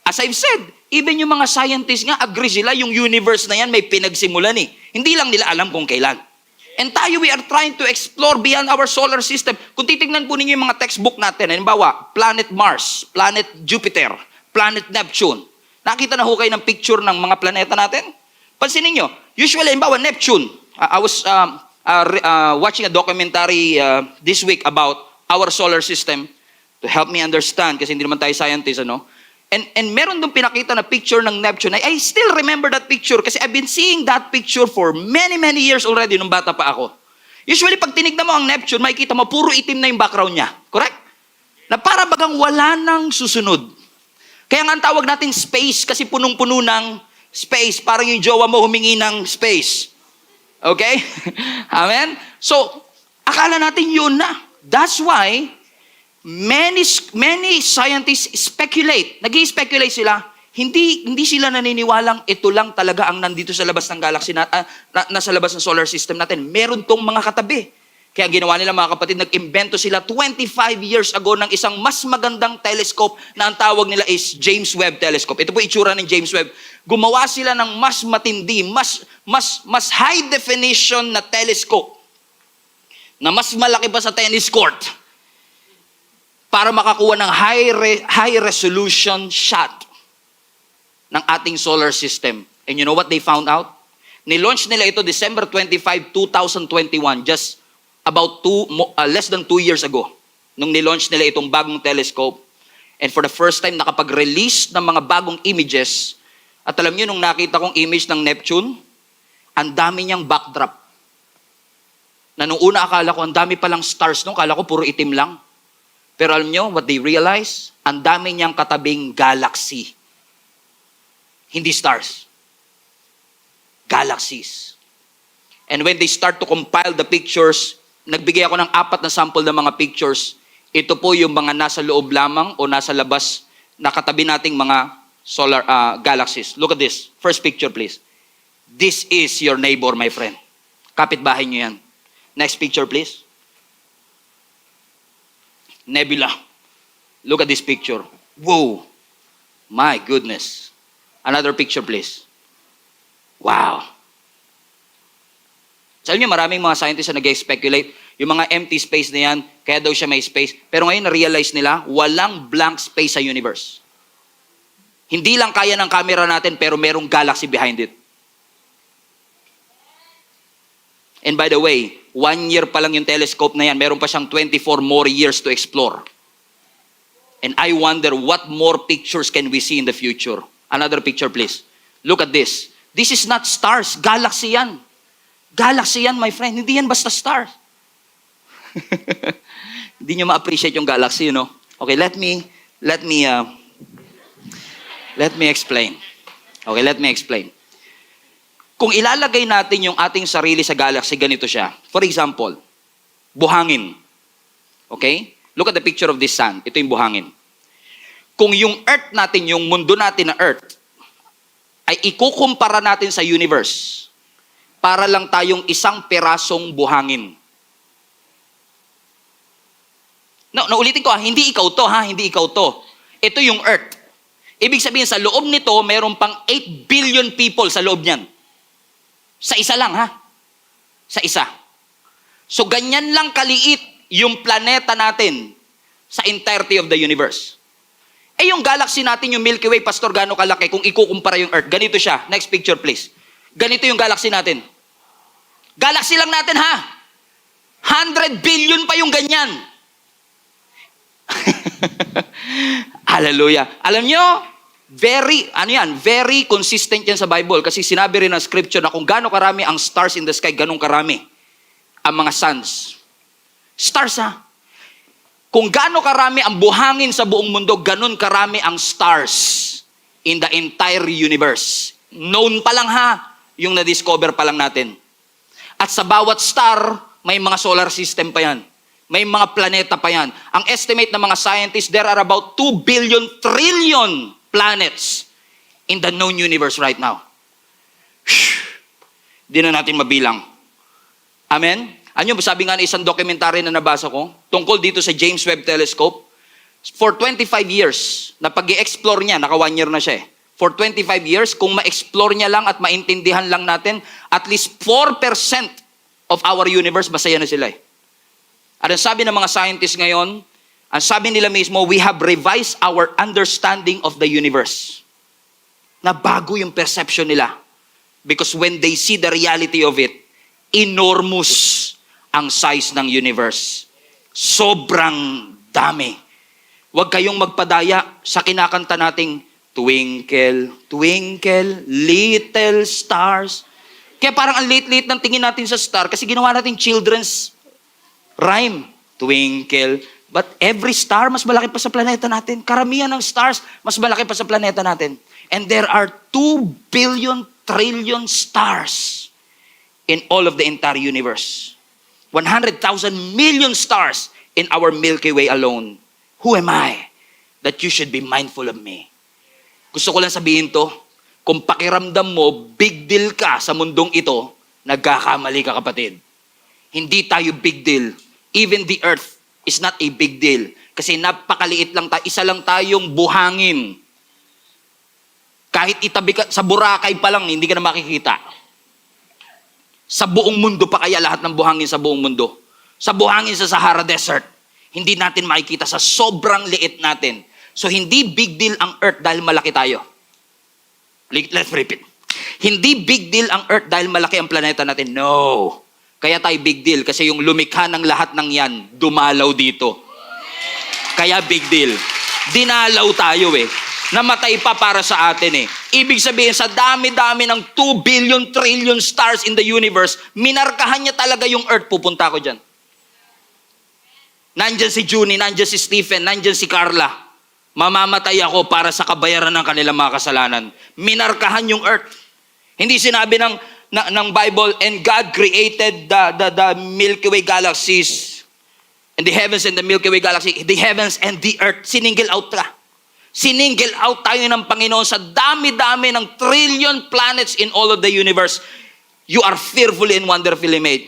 As I've said, even yung mga scientists nga, agree sila, yung universe na yan may pinagsimulan eh. Hindi lang nila alam kung kailan. And tayo, we are trying to explore beyond our solar system. Kung titignan po ninyo yung mga textbook natin, halimbawa, planet Mars, planet Jupiter, planet Neptune. Nakita na ho kayo ng picture ng mga planeta natin? Pansinin nyo, usually, halimbawa, Neptune. I was watching a documentary this week about our solar system to help me understand, kasi hindi naman tayo scientist, ano? And meron doon pinakita na picture ng Neptune. I still remember that picture kasi I've been seeing that picture for many, many years already nung bata pa ako. Usually, pag tinignan mo ang Neptune, makikita mo, puro itim na yung background niya. Correct? Na para bagang wala nang susunod. Kaya nga ang tawag natin space kasi punong-puno ng space. Parang yung jowa mo humingi ng space. Okay? Amen? So, akala natin yun na. That's why, many scientists speculate. Nag-i-speculate sila. Hindi sila naniniwalang ito lang talaga ang nandito sa labas ng galaxy nasa labas ng solar system natin. Meron tong mga katabi. Kaya ginawa nila mga kapatid, nag-imbento sila 25 years ago ng isang mas magandang telescope na ang tawag nila is James Webb Telescope. Ito po itsura ng James Webb. Gumawa sila ng mas matindi, mas high definition na telescope na mas malaki pa sa tennis court para makakuha ng high resolution shot ng ating solar system. And you know what they found out? Ni-launch nila ito December 25, 2021, just about less than 2 years ago, nung ni-launch nila itong bagong telescope. And for the first time, nakapag-release ng mga bagong images. At alam niyo, nung nakita kong image ng Neptune, ang dami niyang backdrop. Na nung una akala ko, ang dami palang stars nung, akala ko puro itim lang. Pero alam nyo, what they realize, ang dami niyang katabing galaxy. Hindi stars. Galaxies. And when they start to compile the pictures, nagbigay ako ng 4 na sample ng mga pictures. Ito po yung mga nasa loob lamang o nasa labas na katabi nating mga solar galaxies. Look at this. First picture, please. This is your neighbor, my friend. Kapitbahay nyo yan. Next picture, please. Nebula. Look at this picture. Whoa. My goodness. Another picture, please. Wow. Sabi niyo, maraming mga scientists na nag-speculate, yung mga empty space na yan, kaya daw siya may space. Pero ngayon, na-realize nila, walang blank space sa universe. Hindi lang kaya ng camera natin, pero merong galaxy behind it. And by the way, 1 year pa lang yung telescope na yan, meron pa siyang 24 more years to explore. And I wonder what more pictures can we see in the future. Another picture, please. Look at this. This is not stars, galaxy yan. Galaxy yan, my friend. Hindi yan basta stars. Hindi nyo ma-appreciate yung galaxy, you know. Okay, let me explain. Okay, let me explain. Kung ilalagay natin yung ating sarili sa galaxy, ganito siya. For example, buhangin. Okay? Look at the picture of this sun. Ito yung buhangin. Kung yung earth natin, yung mundo natin na earth, ay ikukumpara natin sa universe, para lang tayong isang perasong buhangin. Naulitin ko hindi ikaw to hindi ikaw to. Ito yung earth. Ibig sabihin sa loob nito, mayroon pang 8 billion people sa loob niyan. Sa isa lang Sa isa. So ganyan lang kaliit yung planeta natin sa entirety of the universe. Yung galaxy natin, yung Milky Way, Pastor, gaano kalaki kung ikukumpara yung Earth? Ganito siya. Next picture, please. Ganito yung galaxy natin. Galaxy lang natin, 100 billion pa yung ganyan. Hallelujah. Alam nyo, very consistent yan sa Bible. Kasi sinabi rin ng scripture na kung gaano karami ang stars in the sky, ganun karami ang mga suns. Stars, Kung gaano karami ang buhangin sa buong mundo, ganun karami ang stars in the entire universe. Known pa lang yung na-discover pa lang natin. At sa bawat star, may mga solar system pa yan. May mga planeta pa yan. Ang estimate ng mga scientists, there are about 2 billion trillion planets in the known universe right now. Di na natin mabilang. Amen? Ano sabi nga ng isang documentary na nabasa ko, tungkol dito sa James Webb Telescope, for 25 years, na pag-i-explore niya, naka 1 year na siya For 25 years, kung ma-explore niya lang at maintindihan lang natin, at least 4% of our universe, masaya na sila At ang sabi ng mga scientists ngayon, ang sabi nila mismo, we have revised our understanding of the universe. Na bago yung perception nila. Because when they see the reality of it, enormous ang size ng universe. Sobrang dami. Huwag kayong magpadaya sa kinakanta nating Twinkle, twinkle, little stars. Kaya parang ang late-late ng tingin natin sa star kasi ginawa natin children's rhyme. Twinkle. But every star, mas malaki pa sa planeta natin. Karamihan ng stars, mas malaki pa sa planeta natin. And there are 2 billion trillion stars in all of the entire universe. 100,000 million stars in our Milky Way alone. Who am I that you should be mindful of me? Gusto ko lang sabihin to, kung pakiramdam mo, big deal ka sa mundong ito, nagkakamali ka, kapatid. Hindi tayo big deal. Even the earth is not a big deal. Kasi napakaliit lang tayo, isa lang tayong buhangin. Kahit itabi ka, sa Boracay pa lang, hindi ka na makikita. Sa buong mundo pa kaya lahat ng buhangin sa buong mundo. Sa buhangin sa Sahara Desert, hindi natin makikita sa sobrang liit natin. So hindi big deal ang earth dahil malaki tayo. Let's repeat. Hindi big deal ang earth dahil malaki ang planeta natin. No. Kaya tayo big deal kasi yung lumikha ng lahat ng yan, dumalaw dito. Kaya big deal. Dinalaw tayo Namatay pa para sa atin Ibig sabihin, sa dami-dami ng 2 billion trillion stars in the universe, minarkahan niya talaga yung earth. Pupunta ako dyan. Nandyan si Junie, nandyan si Stephen, nandyan si Carla. Mamamatay ako para sa kabayaran ng kanilang mga kasalanan. Minarkahan yung earth. Hindi sinabi ng Bible, and God created the Milky Way galaxies, and the heavens and the Milky Way galaxy, the heavens and the earth. Sininggle out ka. Sininggle out tayo ng Panginoon sa dami-dami ng trillion planets in all of the universe. You are fearfully and wonderfully made.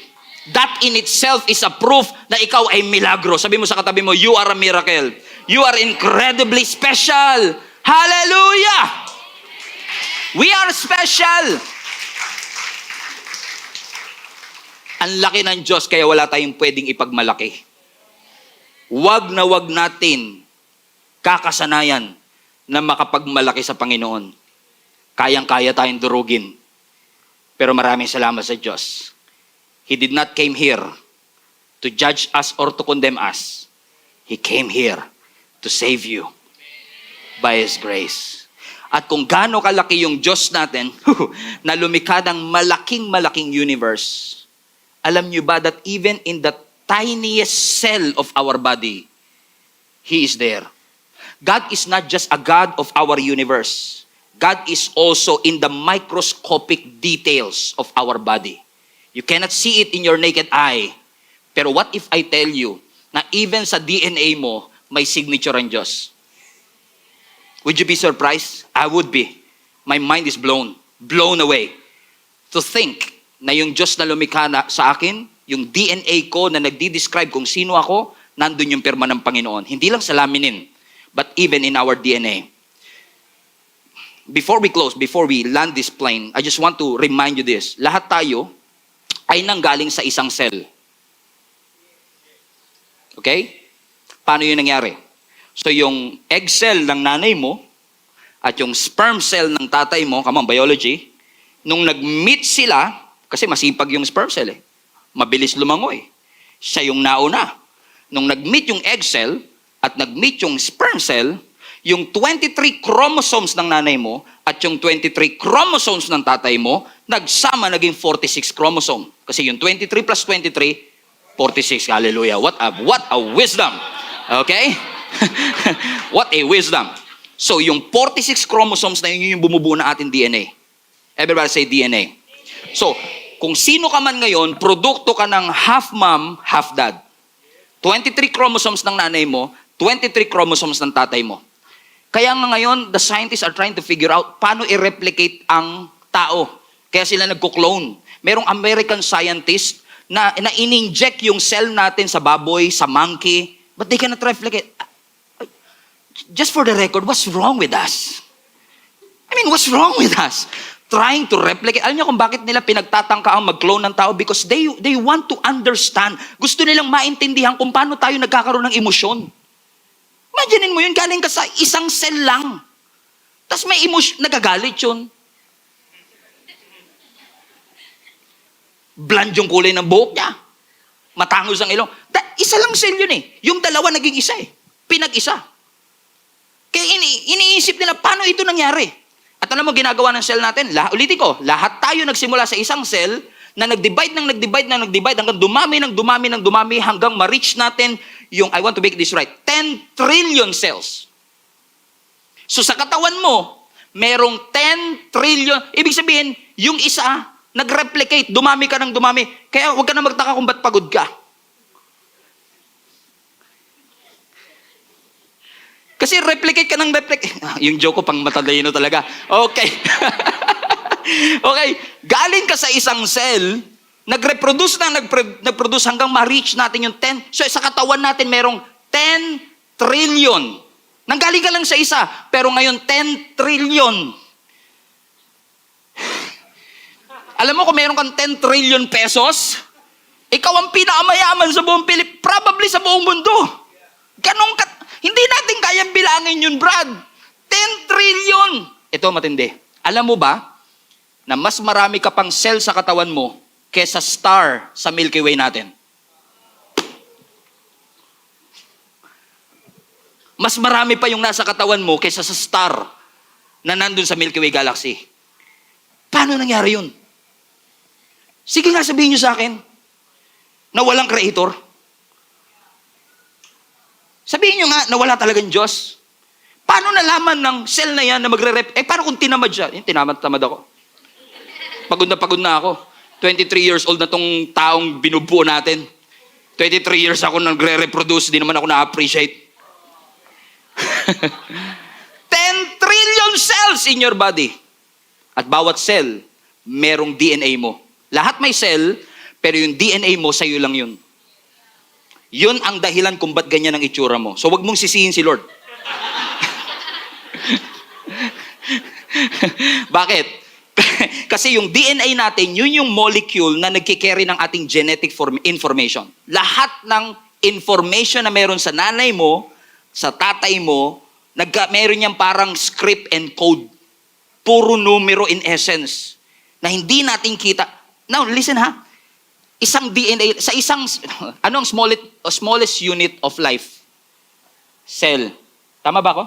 That in itself is a proof na ikaw ay milagro. Sabi mo sa katabi mo, you are a miracle. You are incredibly special. Hallelujah! We are special. Ang laki ng Diyos, kaya wala tayong pwedeng ipagmalaki. Wag na wag natin kakasanayan na makapagmalaki sa Panginoon. Kayang-kaya tayong durugin. Pero maraming salamat sa Diyos. He did not came here to judge us or to condemn us. He came here to save you by His grace. At kung gaano kalaki yung Diyos natin na lumikha ng malaking-malaking universe, alam niyo ba that even in the tiniest cell of our body, He is there. God is not just a God of our universe. God is also in the microscopic details of our body. You cannot see it in your naked eye. Pero what if I tell you na even sa DNA mo, may signature ang Diyos. Would you be surprised? I would be. My mind is blown away to think na yung Diyos na lumikha sa akin, yung DNA ko na nagdi-describe kung sino ako, nandun yung pirma ng Panginoon. Hindi lang sa laminin, but even in our DNA. Before we close, before we land this plane, I just want to remind you this. Lahat tayo ay nanggaling sa isang cell. Okay? Paano yun nangyari? So yung egg cell ng nanay mo at yung sperm cell ng tatay mo, come on, biology, nung nag-meet sila, kasi masipag yung sperm cell mabilis lumangoy. Siya yung nauna. Nung nag-meet yung egg cell at nag-meet yung sperm cell, yung 23 chromosomes ng nanay mo at yung 23 chromosomes ng tatay mo, nagsama naging 46 chromosome. Kasi yung 23 plus 23, 46. Hallelujah. What a wisdom. Okay? What a wisdom. So, yung 46 chromosomes na yun yung bumubuo na ating DNA. Everybody say DNA. So, kung sino ka man ngayon, produkto ka ng half mom, half dad. 23 chromosomes ng nanay mo, 23 chromosomes ng tatay mo. Kaya nga ngayon, the scientists are trying to figure out paano i-replicate ang tao. Kaya sila nagko-clone. Merong American scientist na in-inject yung cell natin sa baboy, sa monkey, but they cannot replicate. Just for the record, what's wrong with us? I mean, what's wrong with us? Trying to replicate. Alam niyo kung bakit nila pinagtatangka ang mag-clone ng tao? Because they want to understand. Gusto nilang maintindihan kung paano tayo nagkakaroon ng emosyon. Imaginin mo yun, galing ka sa isang cell lang. Tapos may emosyon, nagagalit yun. Bland yung kulay ng buhok niya. Matangos ang ilong. Isa lang cell yun eh. Yung dalawa naging isa eh. Pinag-isa. Kaya iniisip nila, paano ito nangyari? At alam mo, ginagawa ng cell natin, ulitin ko, lahat tayo nagsimula sa isang cell na nag-divide hanggang dumami hanggang ma-reach natin yung, I want to make this right, 10 trillion cells. So sa katawan mo, merong 10 trillion, ibig sabihin, yung isa, nag-replicate, dumami ka ng dumami. Kaya huwag ka na magtaka kung ba't pagod ka. Kasi replicate ka ng replicate. Yung joke ko pang matalino talaga. Okay. Okay. Galing ka sa isang cell, nag-reproduce hanggang ma-reach natin yung 10. So sa katawan natin merong 10 trillion. Nanggaling ka lang sa isa, pero ngayon 10 trillion. Alam mo kung meron kang 10 trillion pesos, ikaw ang pinakamayaman sa buong Pilipinas, probably sa buong mundo. Hindi natin kayang bilangin yun, Brad. 10 trillion. Ito matindi. Alam mo ba na mas marami ka pang cell sa katawan mo kesa star sa Milky Way natin? Mas marami pa yung nasa katawan mo kesa sa star na nandun sa Milky Way Galaxy. Paano nangyari yun? Sige nga, sabihin nyo sa akin na walang creator. Sabihin nyo nga na wala talagang Diyos. Paano nalaman ng cell na yan na paano kung tinamad siya? Tinamad ako. Pagod na ako. 23 years old na tong taong binubuo natin. 23 years ako nagre-reproduce, di naman ako na-appreciate. 10 trillion cells in your body. At bawat cell, merong DNA mo. Lahat may cell, pero yung DNA mo, sa'yo lang yun. Yun ang dahilan kung ba't ganyan ang itsura mo. So wag mong sisihin si Lord. Bakit? Kasi yung DNA natin, yun yung molecule na nagkikerry ng ating genetic information. Lahat ng information na meron sa nanay mo, sa tatay mo, meron niyang parang script and code. Puro numero in essence. Na hindi natin kita. Now, listen ha. Isang DNA, sa isang, anong smallest unit of life? Cell. Tama ba ako?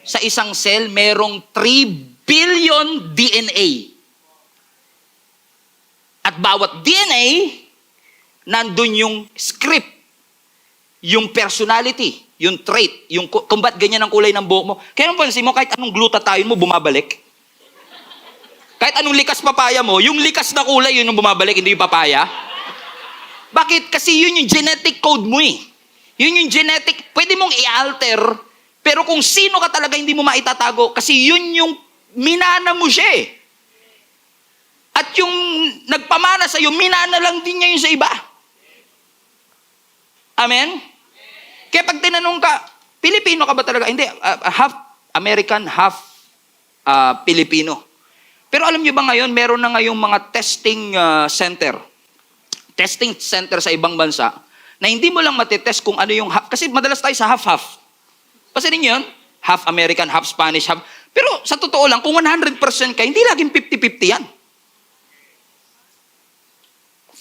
Sa isang cell, merong 3 billion DNA. At bawat DNA, nandun yung script, yung personality, yung trait, yung kung ba't ganyan ang kulay ng buhok mo. Kaya nung pansin mo, kahit anong glutathione mo, bumabalik. Kahit anong likas papaya mo, yung likas na kulay, yun yung bumabalik, hindi yung papaya. Bakit? Kasi yun yung genetic code mo eh. Yun yung genetic, pwede mong i-alter, pero kung sino ka talaga hindi mo maitatago kasi yun yung minana mo siya eh. At yung nagpamana sa'yo, minana lang din niya yung sa iba. Amen? Kaya pag tinanong ka, Pilipino ka ba talaga? Hindi, half American, half Pilipino. Pero alam niyo ba ngayon, meron na ngayong mga testing center sa ibang bansa na hindi mo lang matitest kung ano yung half. Kasi madalas tayo sa half-half. Kasi din yun, half American, half Spanish, half. Pero sa totoo lang, kung 100% ka, hindi laging 50-50 yan.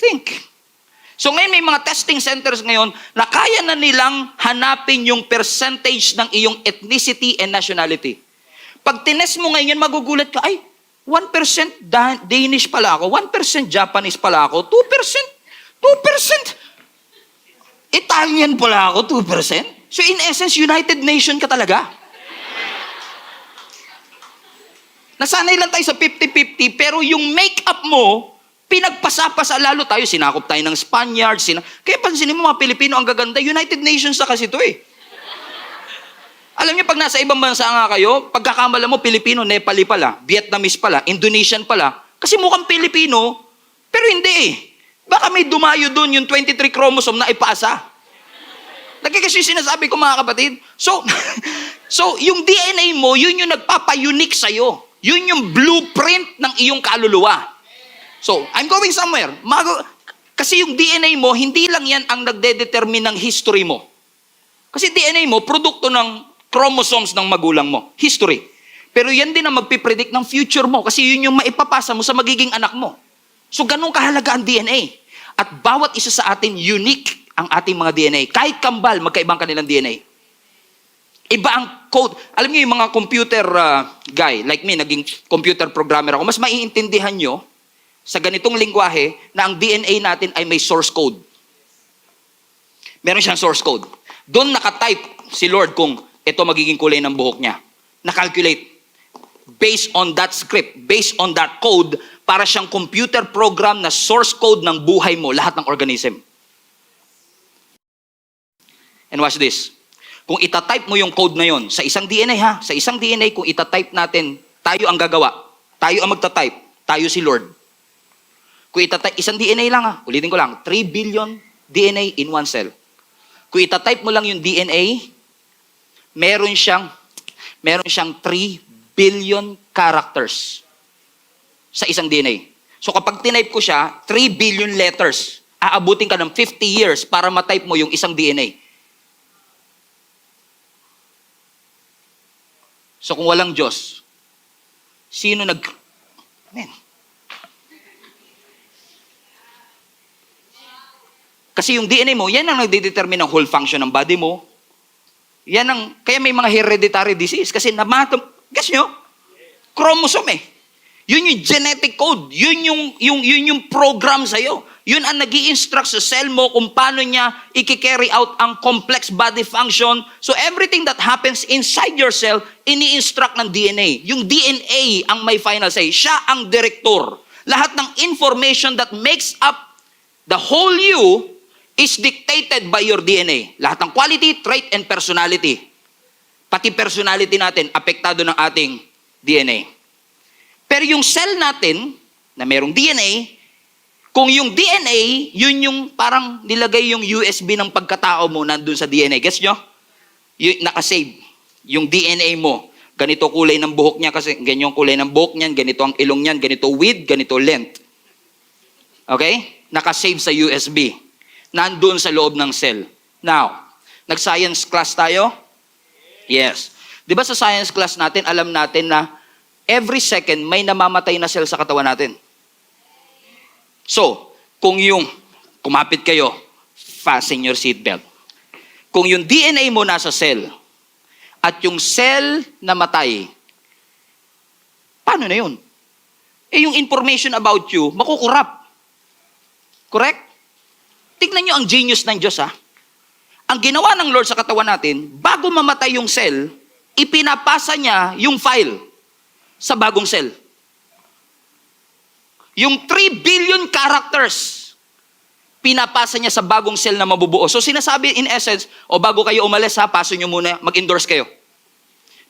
Think. So ngayon may mga testing centers ngayon na kaya na nilang hanapin yung percentage ng iyong ethnicity and nationality. Pag tinest mo ngayon, magugulat ka, ay, 1% Danish pala ako, 1% Japanese pala ako, 2% Italian pala ako, 2%. So in essence, United Nation ka talaga. Nasanay lang tayo sa 50-50, pero yung make-up mo, pinagpasapasa, lalo tayo, sinakop tayo ng Spaniards. Kaya pansinin mo mga Pilipino, ang gaganda, United Nations na kasi ito eh. Alam niyo, pag nasa ibang bansa nga kayo, pagkakamala mo, Pilipino, Nepali pala, Vietnamese pala, Indonesian pala, kasi mukhang Pilipino, pero hindi eh. Baka may dumayo doon yung 23 chromosome na ipasa. Lagi kasi sinasabi ko mga kapatid. So, yung DNA mo, yun yung nagpapa-unique sa'yo. Yun yung blueprint ng iyong kaluluwa. So, I'm going somewhere. Kasi yung DNA mo, hindi lang yan ang nagdedetermine ng history mo. Kasi DNA mo, produkto ng chromosomes ng magulang mo. History. Pero yan din ang magpipredict ng future mo. Kasi yun yung maipapasa mo sa magiging anak mo. So, ganun kahalaga ang DNA. At bawat isa sa atin, unique ang ating mga DNA. Kahit kambal, magkaibang kanilang DNA. Iba ang code. Alam niyo yung mga computer guy, like me, naging computer programmer ako, mas maiintindihan nyo sa ganitong lingwahe na ang DNA natin ay may source code. Meron siyang source code. Doon nakatype si Lord kung ito magiging kulay ng buhok niya. Nakalculate. Based on that script, based on that code, para siyang computer program na source code ng buhay mo, lahat ng organism. And watch this. Kung itatype mo yung code na yon sa isang DNA sa isang DNA, kung itatype natin, tayo ang gagawa, tayo ang magtatype, tayo si Lord. Kung itatype, isang DNA lang ulitin ko lang, 3 billion DNA in one cell. Kung itatype mo lang yung DNA, meron siyang 3 billion characters sa isang DNA. So kapag tinype ko siya, 3 billion letters, aabutin ka ng 50 years para matype mo yung isang DNA. So kung walang Diyos, sino Amen. Kasi yung DNA mo, yan ang nagdedetermine ng whole function ng body mo. Kaya may mga hereditary disease. Kasi guess nyo? Chromosome eh. Yun yung genetic code. Yun yung program sa'yo. Yun ang nag-i-instruct sa cell mo kung paano niya i-carry out ang complex body function. So everything that happens inside your cell, ini-instruct ng DNA. Yung DNA ang may final say. Siya ang direktor. Lahat ng information that makes up the whole you is dictated by your DNA. Lahat ng quality, trait, and personality. Pati personality natin, apektado ng ating DNA. Pero yung cell natin, na merong DNA, kung yung DNA, yun yung parang nilagay yung USB ng pagkatao mo nandun sa DNA. Guess nyo? Nakasave. Yung DNA mo. Ganito kulay ng buhok niya kasi ganyan yung kulay ng buhok niyan, ganito ang ilong niyan, ganito width, ganito length. Okay? Nakasave sa USB. Nandun sa loob ng cell. Now, nag-science class tayo? Yes. Di ba sa science class natin, alam natin na every second may namamatay na cell sa katawan natin. So, kung kumapit kayo, fasten your seatbelt. Kung yung DNA mo nasa cell, at yung cell na matay, paano na yun? Yung information about you, makukurap. Correct? Tignan nyo ang genius ng Diyos Ang ginawa ng Lord sa katawan natin, bago mamatay yung cell, ipinapasa niya yung file sa bagong cell. Yung 3 billion characters pinapasa niya sa bagong cell na mabubuo. So sinasabi in essence, o bago kayo umalis ha, paso nyo muna, mag-endorse kayo.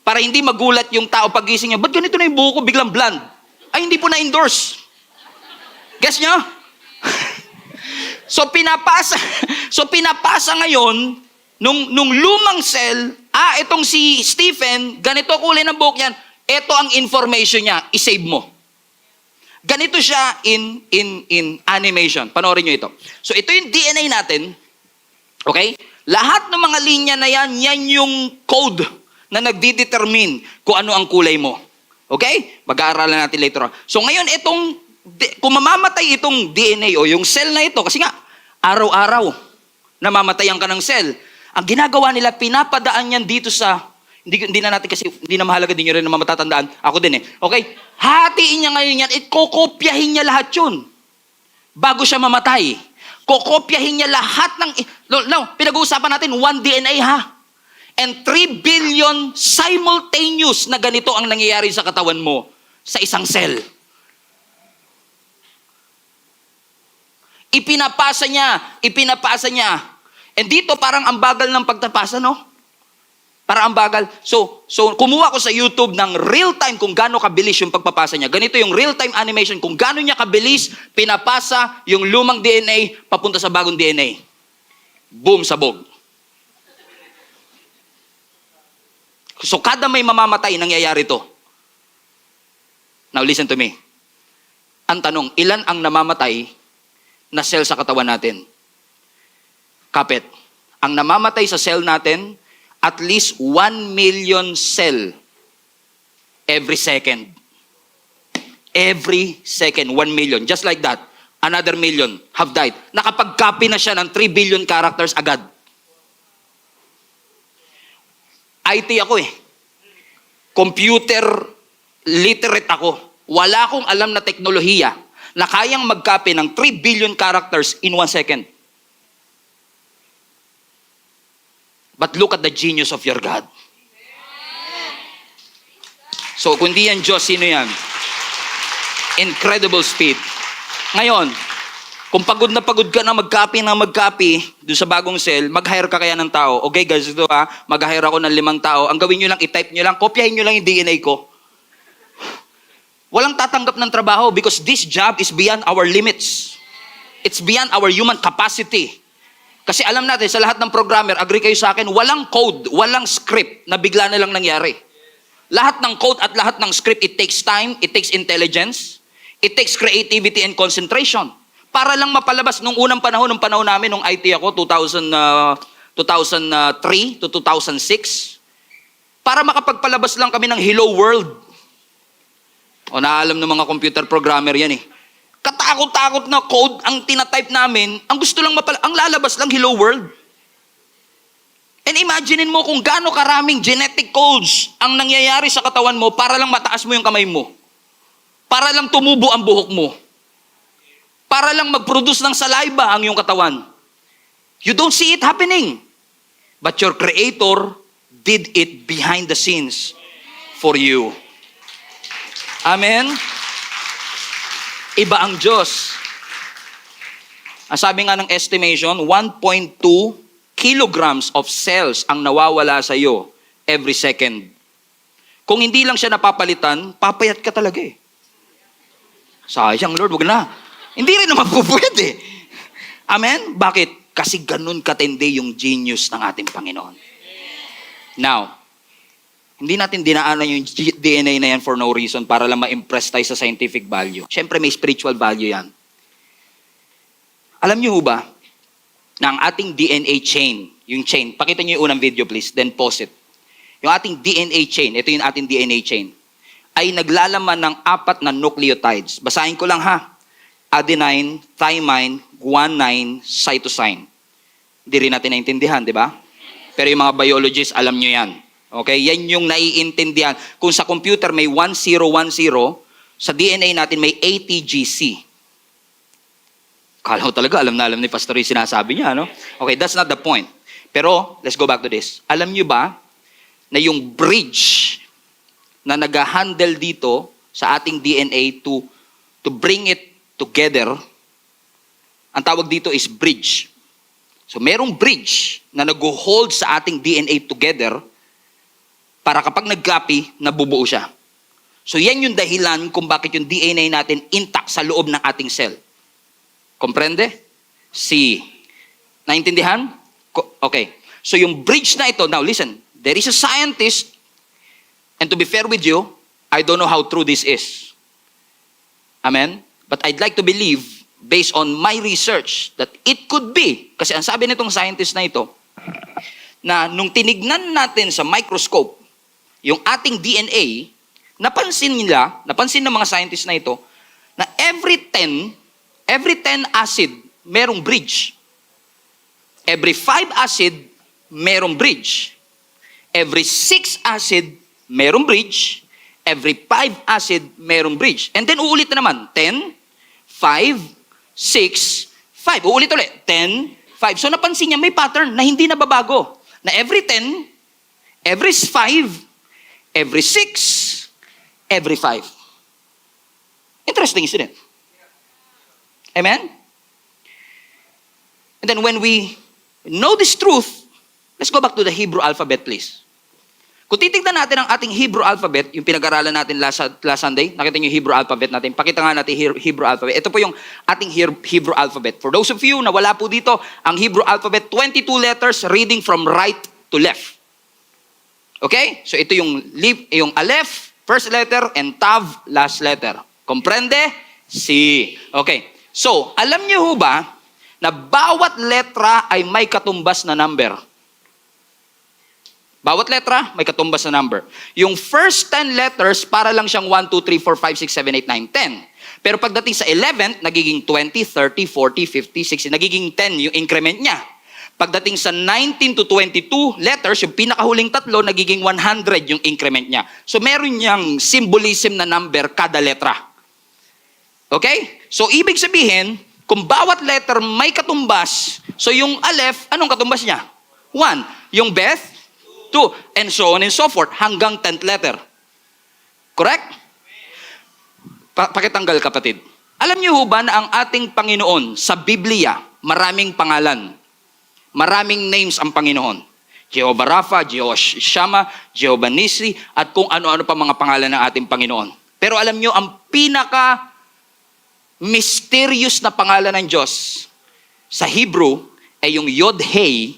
Para hindi magulat yung tao pagising niya, ba't ganito na yung buho ko, biglang blonde? Ay, hindi po na-endorse. Guess nyo? So pinapasa ngayon, nung lumang cell, itong si Stephen, ganito kulay ng buhok niyan, ito ang information niya, isave mo. Ganito siya in animation. Panoorin nyo ito. So ito yung DNA natin. Okay? Lahat ng mga linya na yan yung code na nagdidetermine kung ano ang kulay mo. Okay? Mag-aaralan natin later on. So ngayon, kung mamamatay itong DNA o yung cell na ito, kasi nga, araw-araw, namamatayan ka ng cell. Ang ginagawa nila, pinapadaan yan dito sa, hindi na natin kasi, hindi na mahalaga din nyo rin na matatandaan. Ako din Okay? Hatiin niya ngayon yan, kokopyahin niya lahat yun. Bago siya mamatay. Kokopyahin niya lahat ng, pinag-uusapan natin, 1 DNA ha. And 3 billion simultaneous na ganito ang nangyayari sa katawan mo sa isang cell. Ipinapasa niya. And dito parang ang bagal ng pagtapasa, no? Parang ang bagal. So kumuha ko sa YouTube ng real time kung gaano kabilis yung pagpapasa niya. Ganito yung real time animation kung gaano niya kabilis pinapasa yung lumang DNA papunta sa bagong DNA. Boom, sabog. So kada may mamamatay, nangyayari to. Now listen to me. Ang tanong, ilan ang namamatay na cell sa katawan natin? Kapit. Ang namamatay sa cell natin, at least 1 million cell every second. Every second, 1 million. Just like that, another million have died. Nakapag-copy na siya ng 3 billion characters agad. IT ako Computer literate ako. Wala akong alam na teknolohiya na kayang mag-copy ng 3 billion characters in 1 second. But look at the genius of your God. So, kung di yan Diyos, sino yan? Incredible speed. Ngayon, kung pagod ka na mag-copy doon sa bagong cell, mag-hire ka kaya ng tao. Okay guys, ito mag-hire ako ng 5 tao. Ang gawin nyo lang, i-type nyo lang, kopyahin nyo lang yung DNA ko. Walang tatanggap ng trabaho because this job is beyond our limits. It's beyond our human capacity. Kasi alam natin, sa lahat ng programmer, agree kayo sa akin, walang code, walang script na bigla na lang nangyari. Lahat ng code at lahat ng script, it takes time, it takes intelligence, it takes creativity and concentration. Para lang mapalabas, nung unang panahon namin, nung IT ako, 2003 to 2006, para makapagpalabas lang kami ng Hello World. O naalam ng mga computer programmer yan Katakot-takot na code ang tinatype namin, ang gusto lang ang lalabas lang Hello World. And imaginein mo kung gaano karaming genetic codes ang nangyayari sa katawan mo para lang mataas mo yung kamay mo. Para lang tumubo ang buhok mo. Para lang mag-produce ng saliva ang iyong katawan. You don't see it happening. But your Creator did it behind the scenes for you. Amen? Iba ang Diyos. Ang sabi nga ng estimation, 1.2 kilograms of cells ang nawawala sa iyo every second. Kung hindi lang siya napapalitan, papayat ka talaga Sayang, Lord, wag na. Hindi rin naman pupwede. Amen? Bakit? Kasi ganun katindi yung genius ng ating Panginoon. Now, hindi natin dinaanan yung DNA na yan for no reason para lang ma-impress tayo sa scientific value. Siyempre may spiritual value yan. Alam niyo ba na ang ating DNA chain, yung chain, pakita niyo yung unang video please, then pause it. Yung ating DNA chain, ito yung ating DNA chain, ay naglalaman ng 4 na nucleotides. Basahin ko lang ha. Adenine, thymine, guanine, cytosine. Hindi rin natin naintindihan, di ba? Pero yung mga biologists, alam nyo yan. Okay? Yan yung naiintindihan. Kung sa computer may 1010, sa DNA natin may ATGC. Kala ko talaga, alam na alam ni Pastor yung sinasabi niya, no? Okay, that's not the point. Pero, let's go back to this. Alam nyo ba na yung bridge na nag-handle dito sa ating DNA to bring it together, Ang tawag dito is bridge. So merong bridge na nag-hold sa ating DNA together para kapag nag-copy, nabubuo siya. So yan yung dahilan kung bakit yung DNA natin intact sa loob ng ating cell. Comprende? See. Naintindihan? Okay. So yung bridge na ito, now listen, there is a scientist, and to be fair with you, I don't know how true this is. Amen? But I'd like to believe, based on my research, that it could be, kasi ang sabi nitong scientist na ito, na nung tinignan natin sa microscope, yung ating DNA, napansin ng mga scientists na ito, na every 10 acid, merong bridge. Every 5 acid, merong bridge. Every 6 acid, merong bridge. Every 5 acid, merong bridge. And then uulit na naman, 10, 5, 6, 5. Uulit ulit, 10, 5. So napansin niya, may pattern na hindi nababago. Na every 10, every 5, every 6, every 5. Interesting, isn't it? Amen? And then when we know this truth, let's go back to the Hebrew alphabet, please. Kung titignan natin ang ating Hebrew alphabet, yung pinag-aralan natin last Sunday, nakita niyo yung Hebrew alphabet natin, pakita nga natin Hebrew alphabet. Ito po yung ating Hebrew alphabet. For those of you na wala po dito, ang Hebrew alphabet, 22 letters reading from right to left. Okay? So ito yung Aleph, first letter, and Tav, last letter. Comprende? Si. Okay. So, alam niyo ho ba na bawat letra ay may katumbas na number? Bawat letra, may katumbas na number. Yung first 10 letters, para lang siyang 1, 2, 3, 4, 5, 6, 7, 8, 9, 10. Pero pagdating sa 11, nagiging 20, 30, 40, 50, 60. Nagiging 10 yung increment niya. Pagdating sa 19 to 22 letters, yung pinakahuling tatlo, nagiging 100 yung increment niya. So meron niyang symbolism na number kada letra. Okay? So ibig sabihin, kung bawat letter may katumbas, so yung Aleph, anong katumbas niya? 1. Yung Beth, 2. And so on and so forth, hanggang 10th letter. Correct? Pakitanggal, kapatid. Alam niyo ho ba na ang ating Panginoon sa Biblia, maraming pangalan. Maraming names ang Panginoon. Jehovah Rapha, Jehovah Shammah, Jehovah Nissi, at kung ano-ano pa mga pangalan ng ating Panginoon. Pero alam niyo, ang pinaka mysterious na pangalan ng Diyos sa Hebrew ay yung Yod-Heh,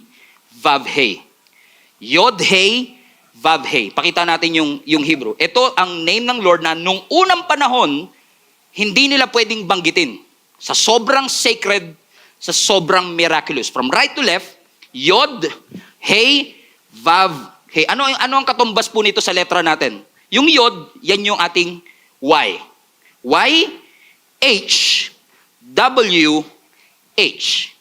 Vav-Heh. Yod-Heh, Vav-Heh. Pakita natin yung Hebrew. Ito ang name ng Lord na nung unang panahon, hindi nila pwedeng banggitin. Sa sobrang sacred, sa sobrang miraculous. From right to left, Yod, Heh, Vav, Heh. Ano ang katumbas po nito sa letra natin? Yung Yod, yan yung ating Y. Y, H, W, H.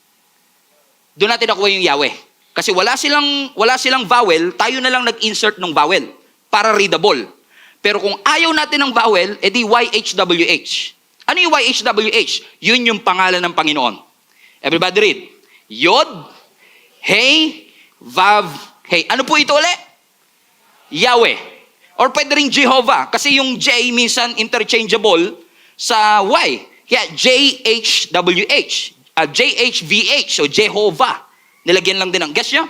Doon natin nakuha yung Yahweh. Kasi wala silang vowel, tayo na lang nag-insert ng vowel para readable. Pero kung ayaw natin ng vowel, edi YHWH. Ano yung YHWH? Yun yung pangalan ng Panginoon. Everybody read. Yod, Heh, Vav, Heh. Ano po ito ulit? Yahweh. Or pwede rin Jehovah. Kasi yung J minsan interchangeable sa Y. Kaya JHWH. JHVH. So Jehovah. Nilagyan lang din ang guess nyo?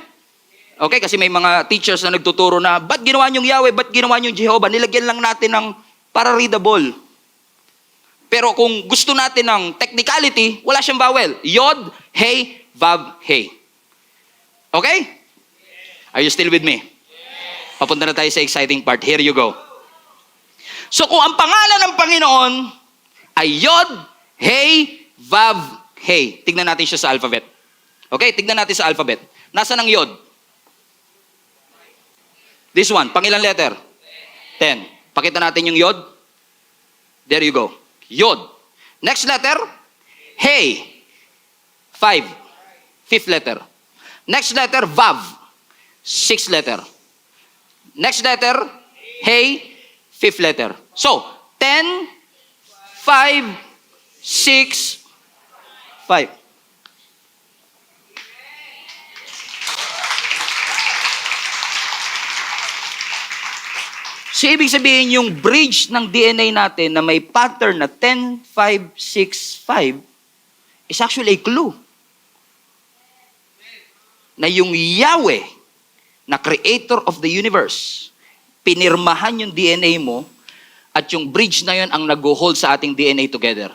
Okay, kasi may mga teachers na nagtuturo na, ba't ginawa niyong Yahweh, ba't ginawa niyong Jehovah? Nilagyan lang natin ng para readable. Pero kung gusto natin ng technicality, wala siyang vowel. Yod, Heh, Vav, Heh. Okay? Are you still with me? Papunta na tayo sa exciting part. Here you go. So kung ang pangalan ng Panginoon ay Yod, Heh, Vav, Heh. Tignan natin siya sa alphabet. Okay, tignan natin sa alphabet. Nasaan ang Yod? This one. Pangilang letter? 10. Pakita natin yung Yod. There you go. Yod. Next letter? Heh. 5. Fifth letter. Next letter? Vav. 6th letter. Next letter? Heh. 5th letter. So, 10, 5, 6, 5. So, ibig sabihin, yung bridge ng DNA natin na may pattern na 10, 5, 6, 5, is actually a clue na yung Yahweh, na creator of the universe, pinirmahan yung DNA mo at yung bridge na yun ang nag-hold sa ating DNA together.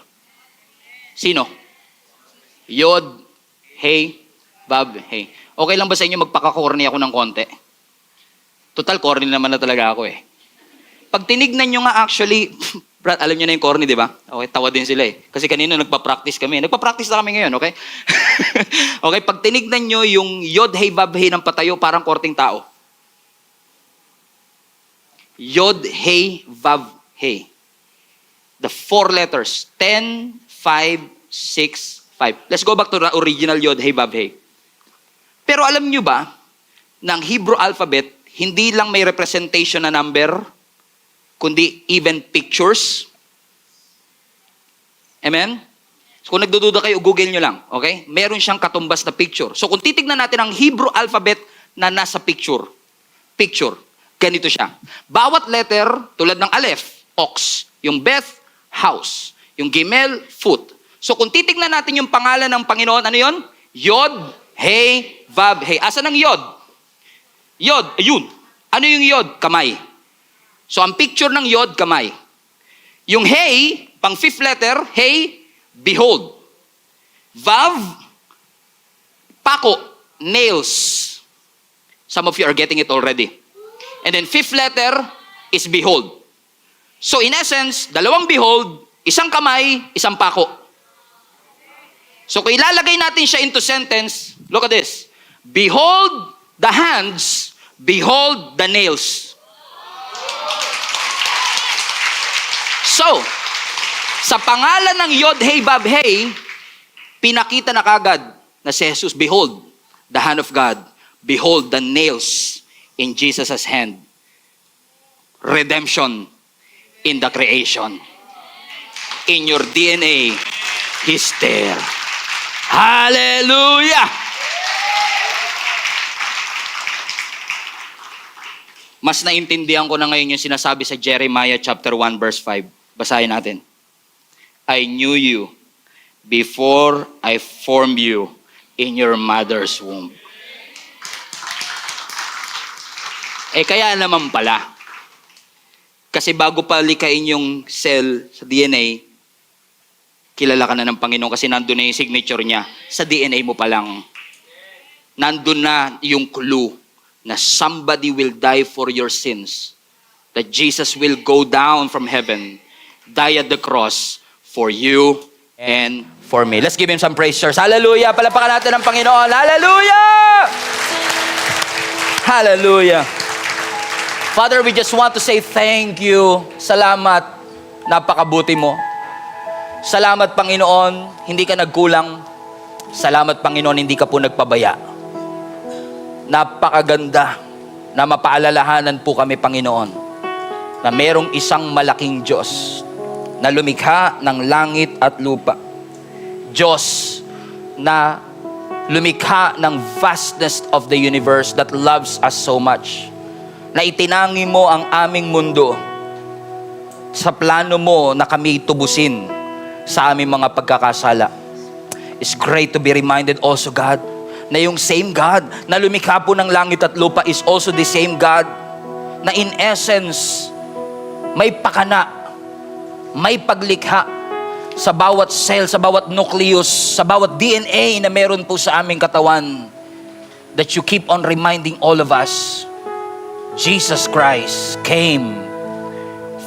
Sino? Yod, Hey, Vav, Hey. Okay lang ba sa inyo magpaka-corny ako ng konti? Total, corny naman na talaga ako eh. Pag tinignan nyo nga actually, Brad, alam nyo na yung corny, di ba? Okay, tawa din sila eh. Kasi kanina nagpa-practice kami. Nagpa-practice na kami ngayon, okay? Okay, pag tinignan nyo yung Yod, Hey, Vav, Hey ng patayo, parang korting tao. Yod, Hey, Vav, Hey. The 4 letters. 10, 5, 6, 5. Let's go back to the original Yod, Hey, Vav, Hey. Pero alam nyo ba, ng Hebrew alphabet, hindi lang may representation na number, kundi even pictures. Amen? So kung nagdududa kayo, Google nyo lang. Okay? Meron siyang katumbas na picture. So kung titignan natin ang Hebrew alphabet na nasa picture, ganito siya. Bawat letter, tulad ng Aleph, ox. Yung Beth, house. Yung Gimel, foot. So kung titignan natin yung pangalan ng Panginoon, ano yon? Yod, Hey, Vav, Hey. Asan ang Yod? Yod, ayun. Ano yung Yod? Kamay. So ang picture ng Yod, kamay. Yung Hey, pang 5th letter, Hey, behold. Vav, pako, nails. Some of you are getting it already. And then 5th letter is behold. So in essence, dalawang behold, isang kamay, isang pako. So kung ilalagay natin siya into sentence, look at this. Behold the hands, behold the nails. So, sa pangalan ng Yod, Hey, Vav, Hey, pinakita na kagad na si Jesus, behold, the hand of God. Behold the nails in Jesus' hand. Redemption in the creation. In your DNA, He's there. Hallelujah! Mas naintindihan ko na ngayon yung sinasabi sa Jeremiah chapter 1 verse 5. Basahin natin. I knew you before I formed you in your mother's womb. Kaya naman pala. Kasi bago pa likain yung cell sa DNA, kilala ka na ng Panginoon kasi nandun na yung signature niya. Sa DNA mo pa lang. Nandun na yung clue na somebody will die for your sins. That Jesus will go down from heaven, die at the cross for you and for me. Let's give Him some praise, church. Hallelujah! Palapakan natin ang Panginoon. Hallelujah! Hallelujah! Father, we just want to say thank you. Salamat. Napakabuti mo. Salamat, Panginoon. Hindi ka nagkulang. Salamat, Panginoon. Hindi ka po nagpabaya. Napakaganda na mapaalalahanan po kami, Panginoon, na merong isang malaking Diyos na lumikha ng langit at lupa. Diyos na lumikha ng vastness of the universe that loves us so much. Na itinangi mo ang aming mundo sa plano mo na kami tubusin sa aming mga pagkakasala. It's great to be reminded also, God, na yung same God na lumikha po ng langit at lupa is also the same God na in essence, may pakana, may paglikha sa bawat cell, sa bawat nucleus, sa bawat DNA na meron po sa aming katawan, that you keep on reminding all of us, Jesus Christ came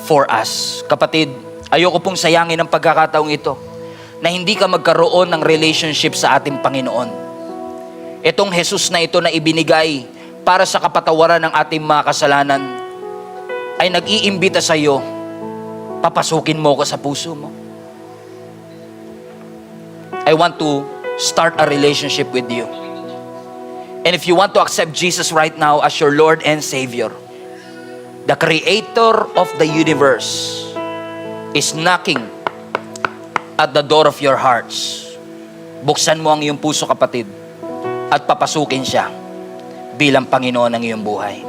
for us. Kapatid, ayoko pong sayangin ang pagkakataong ito na hindi ka magkaroon ng relationship sa ating Panginoon. Itong Jesus na ito na ibinigay para sa kapatawaran ng ating mga kasalanan ay nag-iimbita sa iyo, papasukin mo ko sa puso mo. I want to start a relationship with you. And if you want to accept Jesus right now as your Lord and Savior, the Creator of the universe is knocking at the door of your hearts. Buksan mo ang iyong puso, kapatid, at papasukin siya bilang Panginoon ng iyong buhay.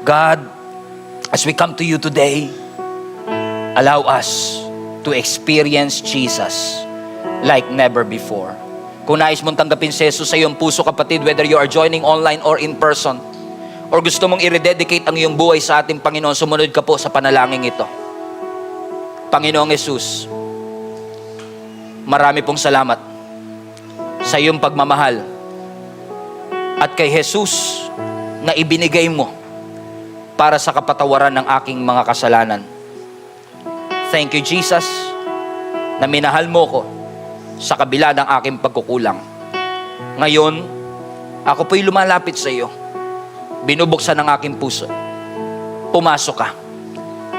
God, as we come to you today, allow us to experience Jesus like never before. Kung nais mong tanggapin si Jesus sa iyong puso, kapatid, whether you are joining online or in person, or gusto mong i-rededicate ang iyong buhay sa ating Panginoon, sumunod ka po sa panalangin ito. Panginoong Jesus, marami pong salamat sa iyong pagmamahal at kay Jesus na ibinigay mo para sa kapatawaran ng aking mga kasalanan. Thank you, Jesus, na minahal mo ko sa kabila ng aking pagkukulang. Ngayon, ako po'y lumalapit sa iyo. Binubuksan ang aking puso. Pumasok ka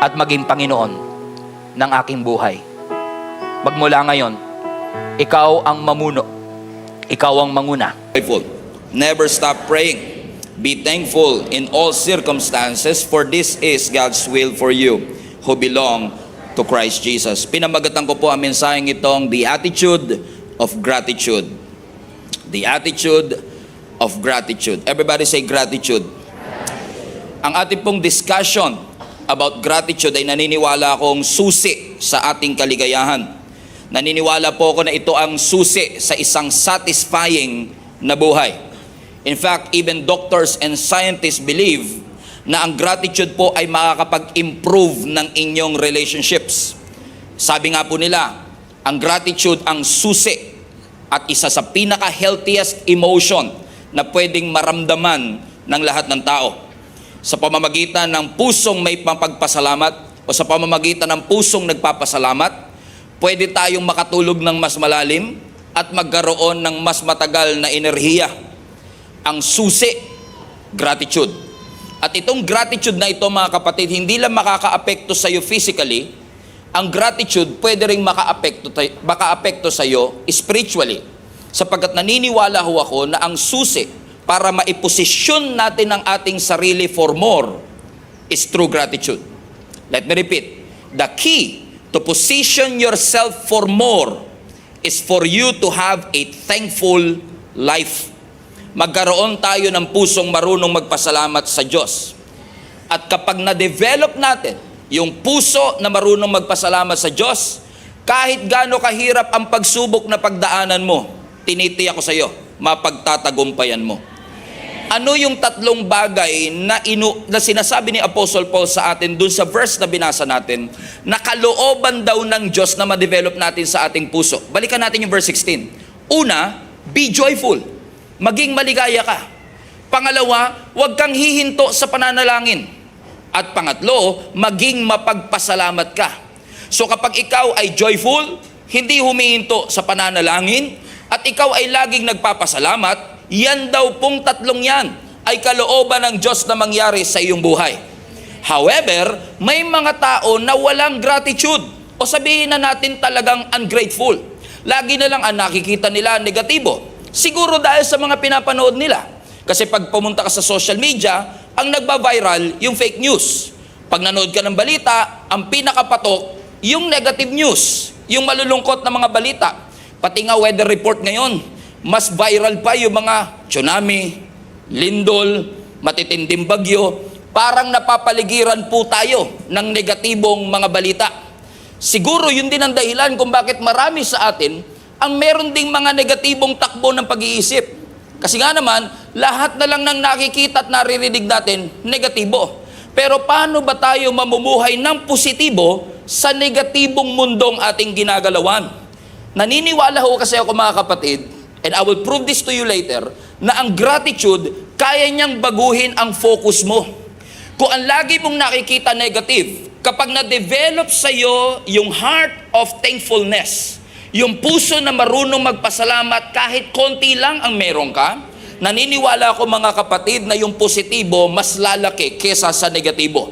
at maging Panginoon ng aking buhay. Magmula ngayon, ikaw ang mamuno. Ikaw ang manguna. Never stop praying. Be thankful in all circumstances, for this is God's will for you who belong to Christ Jesus. Pinamagatan ko po ang mensaheng itong the attitude of gratitude. The attitude of gratitude. Everybody say gratitude. Ang ating pong discussion about gratitude ay naniniwala akong susi sa ating kaligayahan. Naniniwala po ako na ito ang susi sa isang satisfying na buhay. In fact, even doctors and scientists believe na ang gratitude po ay makakapag-improve ng inyong relationships. Sabi nga po nila, ang gratitude ang susi at isa sa pinaka-healthiest emotion na pwedeng maramdaman ng lahat ng tao. Sa pamamagitan ng pusong may pagpasalamat o sa pamamagitan ng pusong nagpapasalamat, pwede tayong makatulog ng mas malalim at magkaroon ng mas matagal na enerhiya. Ang susi, gratitude. At itong gratitude na ito, mga kapatid, hindi lang makaka-apekto sa iyo physically, ang gratitude pwede rin maka-apekto sa iyo spiritually. Sapagkat naniniwala ho ako na ang susi para maiposisyon natin ang ating sarili for more is through gratitude. Let me repeat. The key to position yourself for more is for you to have a thankful life. Magkaroon tayo ng pusong marunong magpasalamat sa Diyos. At kapag na-develop natin yung puso na marunong magpasalamat sa Diyos, kahit gaano kahirap ang pagsubok na pagdaanan mo, tinitiyak ko sa iyo, mapagtatagumpayan mo. Ano yung tatlong bagay na sinasabi ni Apostle Paul sa atin dun sa verse na binasa natin, na kalooban daw ng Diyos na ma-develop natin sa ating puso? Balikan natin yung verse 16. Una, be joyful. Maging maligaya ka. Pangalawa, huwag kang hihinto sa pananalangin. At pangatlo, maging mapagpasalamat ka. So kapag ikaw ay joyful, hindi humihinto sa pananalangin, at ikaw ay laging nagpapasalamat, yan daw pong tatlong yan ay kalooban ng Diyos na mangyari sa iyong buhay. However, may mga tao na walang gratitude, o sabihin na natin talagang ungrateful. Lagi na lang ang nakikita nila negatibo. Siguro dahil sa mga pinapanood nila. Kasi pag pumunta ka sa social media, ang nagba-viral yung fake news. Pag nanood ka ng balita, ang pinakapatok yung negative news, yung malulungkot na mga balita. Pati nga weather report ngayon, mas viral pa yung mga tsunami, lindol, matitinding bagyo. Parang napapaligiran po tayo ng negatibong mga balita. Siguro yun din ang dahilan kung bakit marami sa atin ang meron ding mga negatibong takbo ng pag-iisip. Kasi nga naman, lahat na lang ng nakikita at naririnig natin, negatibo. Pero paano ba tayo mamumuhay ng positibo sa negatibong mundong ating ginagalawan? Naniniwala ho kasi ako, mga kapatid, and I will prove this to you later, na ang gratitude, kaya niyang baguhin ang focus mo. Kung ang lagi mong nakikita negative, kapag na-develop sa iyo yung heart of thankfulness, yung puso na marunong magpasalamat kahit konti lang ang meron ka, naniniwala ako, mga kapatid, na yung positibo mas lalaki kesa sa negatibo.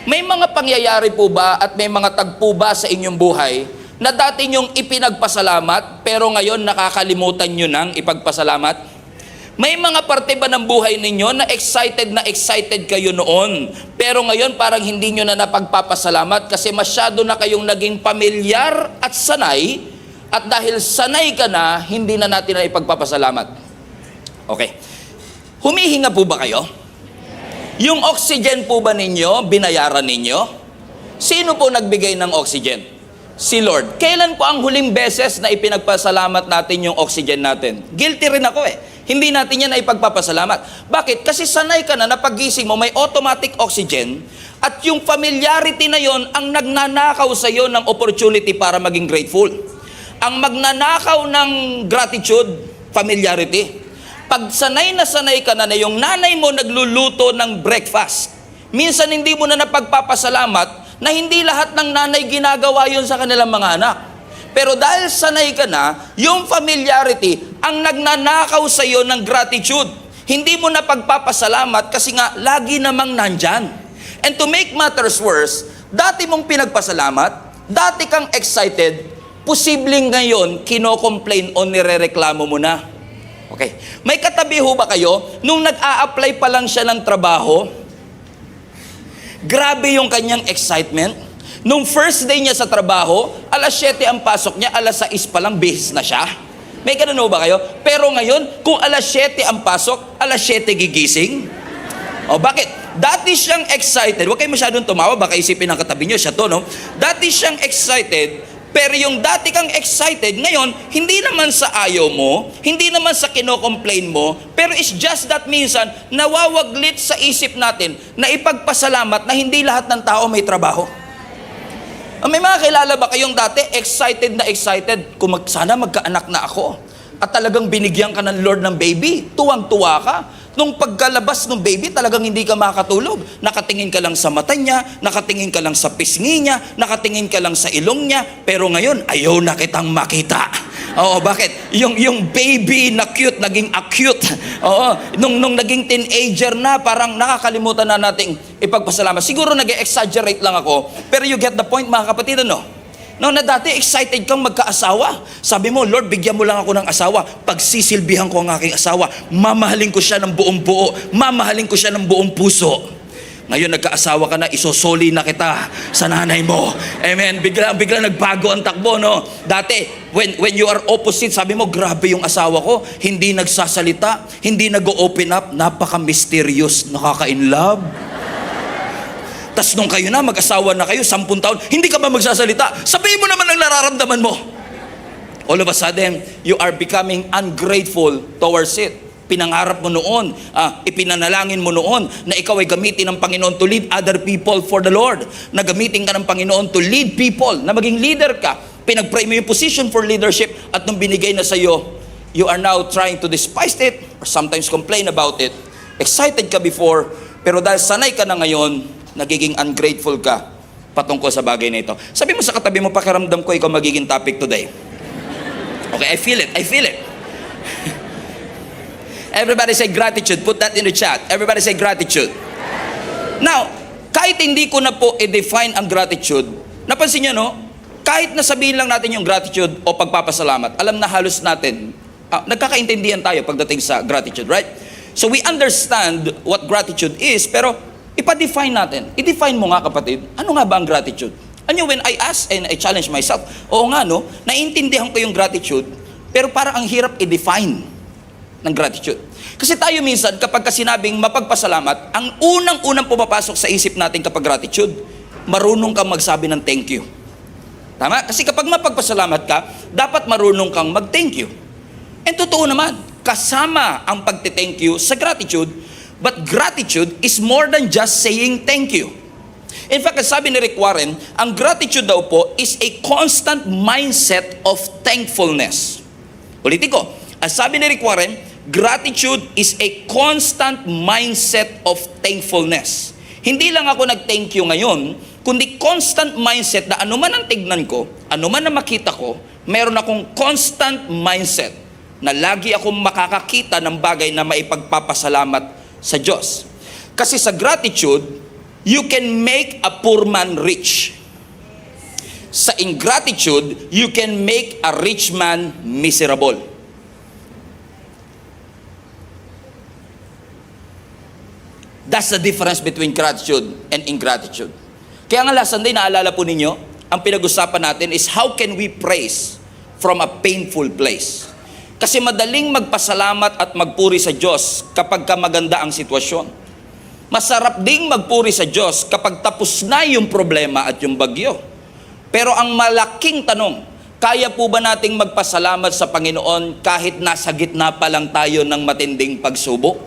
May mga pangyayari po ba at may mga tagpo ba sa inyong buhay na dati nyong ipinagpasalamat pero ngayon nakakalimutan nyo nang ipagpasalamat? May mga parte ba ng buhay ninyo na excited kayo noon, pero ngayon parang hindi nyo na napagpapasalamat kasi masyado na kayong naging pamilyar at sanay, at dahil sanay ka na, hindi na natin na ipagpapasalamat. Okay. Humihinga po ba kayo? Yung oxygen po ba ninyo, binayaran ninyo? Sino po nagbigay ng oxygen? si Lord. Kailan po ang huling beses na ipinagpasalamat natin yung oxygen natin? Guilty rin ako eh. Hindi natin yan na ipagpapasalamat. Bakit? Kasi sanay ka na pagising mo may automatic oxygen at yung familiarity na yon ang nagnanakaw sa iyo ng opportunity para maging grateful. Ang magnanakaw ng gratitude, familiarity. Pag sanay na ka na yung nanay mo nagluluto ng breakfast, minsan hindi mo na napagpapasalamat na hindi lahat ng nanay ginagawa yun sa kanilang mga anak. Pero dahil sanay ka na, yung familiarity ang nagnanakaw sa iyo ng gratitude. Hindi mo na pagpapasalamat kasi nga lagi namang nandyan. And to make matters worse, dati mong pinagpasalamat, dati kang excited, posibleng ngayon kino-complain o nirereklamo mo na. Okay. May katabi ho ba kayo, nung nag-a-apply pa lang siya ng trabaho, grabe yung kanyang excitement. Nung first day niya sa trabaho, alas 7 ang pasok niya, alas 6 pa lang bihis na siya. May ganun ba kayo? Pero ngayon, kung alas 7 ang pasok, alas 7 gigising. O bakit? Dati siyang excited. Huwag kayo masyadong tumawa, baka isipin ng katabi niyo, siya to, no? Dati siyang excited, pero yung dati kang excited, ngayon, hindi naman sa ayaw mo, hindi naman sa kino-complain mo, pero it's just that minsan, nawawaglit sa isip natin na ipagpasalamat na hindi lahat ng tao may trabaho. May mga kilala ba kayong dati, excited na excited, kung sana magkaanak na ako, at talagang binigyan ka ng Lord ng baby, tuwang-tuwa ka. Nung pagkalabas ng baby, talagang hindi ka makatulog. Nakatingin ka lang sa mata niya, nakatingin ka lang sa pisngi niya, nakatingin ka lang sa ilong niya, pero ngayon, ayaw na kitang makita. Oo, bakit? Yung baby na cute, naging acute. Oo, nung naging teenager na, parang nakakalimutan na nating ipagpasalamat. Siguro nag-exaggerate lang ako, pero you get the point, mga kapatid, ano? No, na dati excited kang magkaasawa. Sabi mo, Lord, bigyan mo lang ako ng asawa. Pagsisilbihan ko ang aking asawa, mamahalin ko siya ng buong buo, mamahalin ko siya ng buong puso. Ngayon nagkaasawa ka na, isosoli na kita sa nanay mo. Amen. Bigla nagbago ang takbo, no? Dati, when you are opposite, sabi mo, grabe yung asawa ko, hindi nagsasalita, hindi nag-open up, napaka-mysterious, nakaka-inlove. Tas nung kayo na, mag-asawa na kayo, 10 taon, hindi ka ba magsasalita? Sabihin mo naman ang nararamdaman mo. All of a sudden, you are becoming ungrateful towards it. Pinangarap mo noon, ipinanalangin mo noon na ikaw ay gamitin ng Panginoon to lead other people for the Lord. Na gamitin ka ng Panginoon to lead people, na maging leader ka. Pinag-pray mo yung position for leadership at nung binigay na sa'yo, you are now trying to despise it or sometimes complain about it. Excited ka before, pero dahil sanay ka na ngayon, nagiging ungrateful ka patungkol sa bagay na ito. Sabi mo sa katabi mo, pakiramdam ko ikaw magiging topic today. Okay, I feel it. Everybody say gratitude. Put that in the chat. Everybody say gratitude. Now, kahit hindi ko na po i-define ang gratitude, napansin niyo, no? Kahit nasabihin lang natin yung gratitude o pagpapasalamat, alam na halos natin, nagkakaintindihan tayo pagdating sa gratitude, right? So we understand what gratitude is, pero ipa-define natin. I-define mo nga, kapatid, ano nga ba ang gratitude? Ano, when I ask and I challenge myself, oo nga, no, naiintindihan ko yung gratitude, pero parang ang hirap i-define ng gratitude. Kasi tayo minsan, kapag sinabing mapagpasalamat, ang unang-unang pumapasok sa isip natin kapag gratitude, marunong kang magsabi ng thank you. Tama? Kasi kapag mapagpasalamat ka, dapat marunong kang mag-thank you. And totoo naman, kasama ang pagte-thank you sa gratitude, but gratitude is more than just saying thank you. In fact, sabi ni Rick Warren, ang gratitude daw po is a constant mindset of thankfulness. Ulitin ko, sabi ni Rick Warren, gratitude is a constant mindset of thankfulness. Hindi lang ako nag-thank you ngayon, kundi constant mindset na anuman ang tignan ko, anuman ang makita ko, meron akong constant mindset na lagi akong makakakita ng bagay na maipagpapasalamat sa Diyos. Kasi sa gratitude, you can make a poor man rich. Sa ingratitude, you can make a rich man miserable. That's the difference between gratitude and ingratitude. Kaya nga last Sunday, naalala po ninyo, ang pinag-usapan natin is how can we praise from a painful place. Kasi madaling magpasalamat at magpuri sa Diyos kapag maganda ang sitwasyon. Masarap ding magpuri sa Diyos kapag tapos na yung problema at yung bagyo. Pero ang malaking tanong, kaya po ba nating magpasalamat sa Panginoon kahit nasa gitna pa lang tayo ng matinding pagsubok?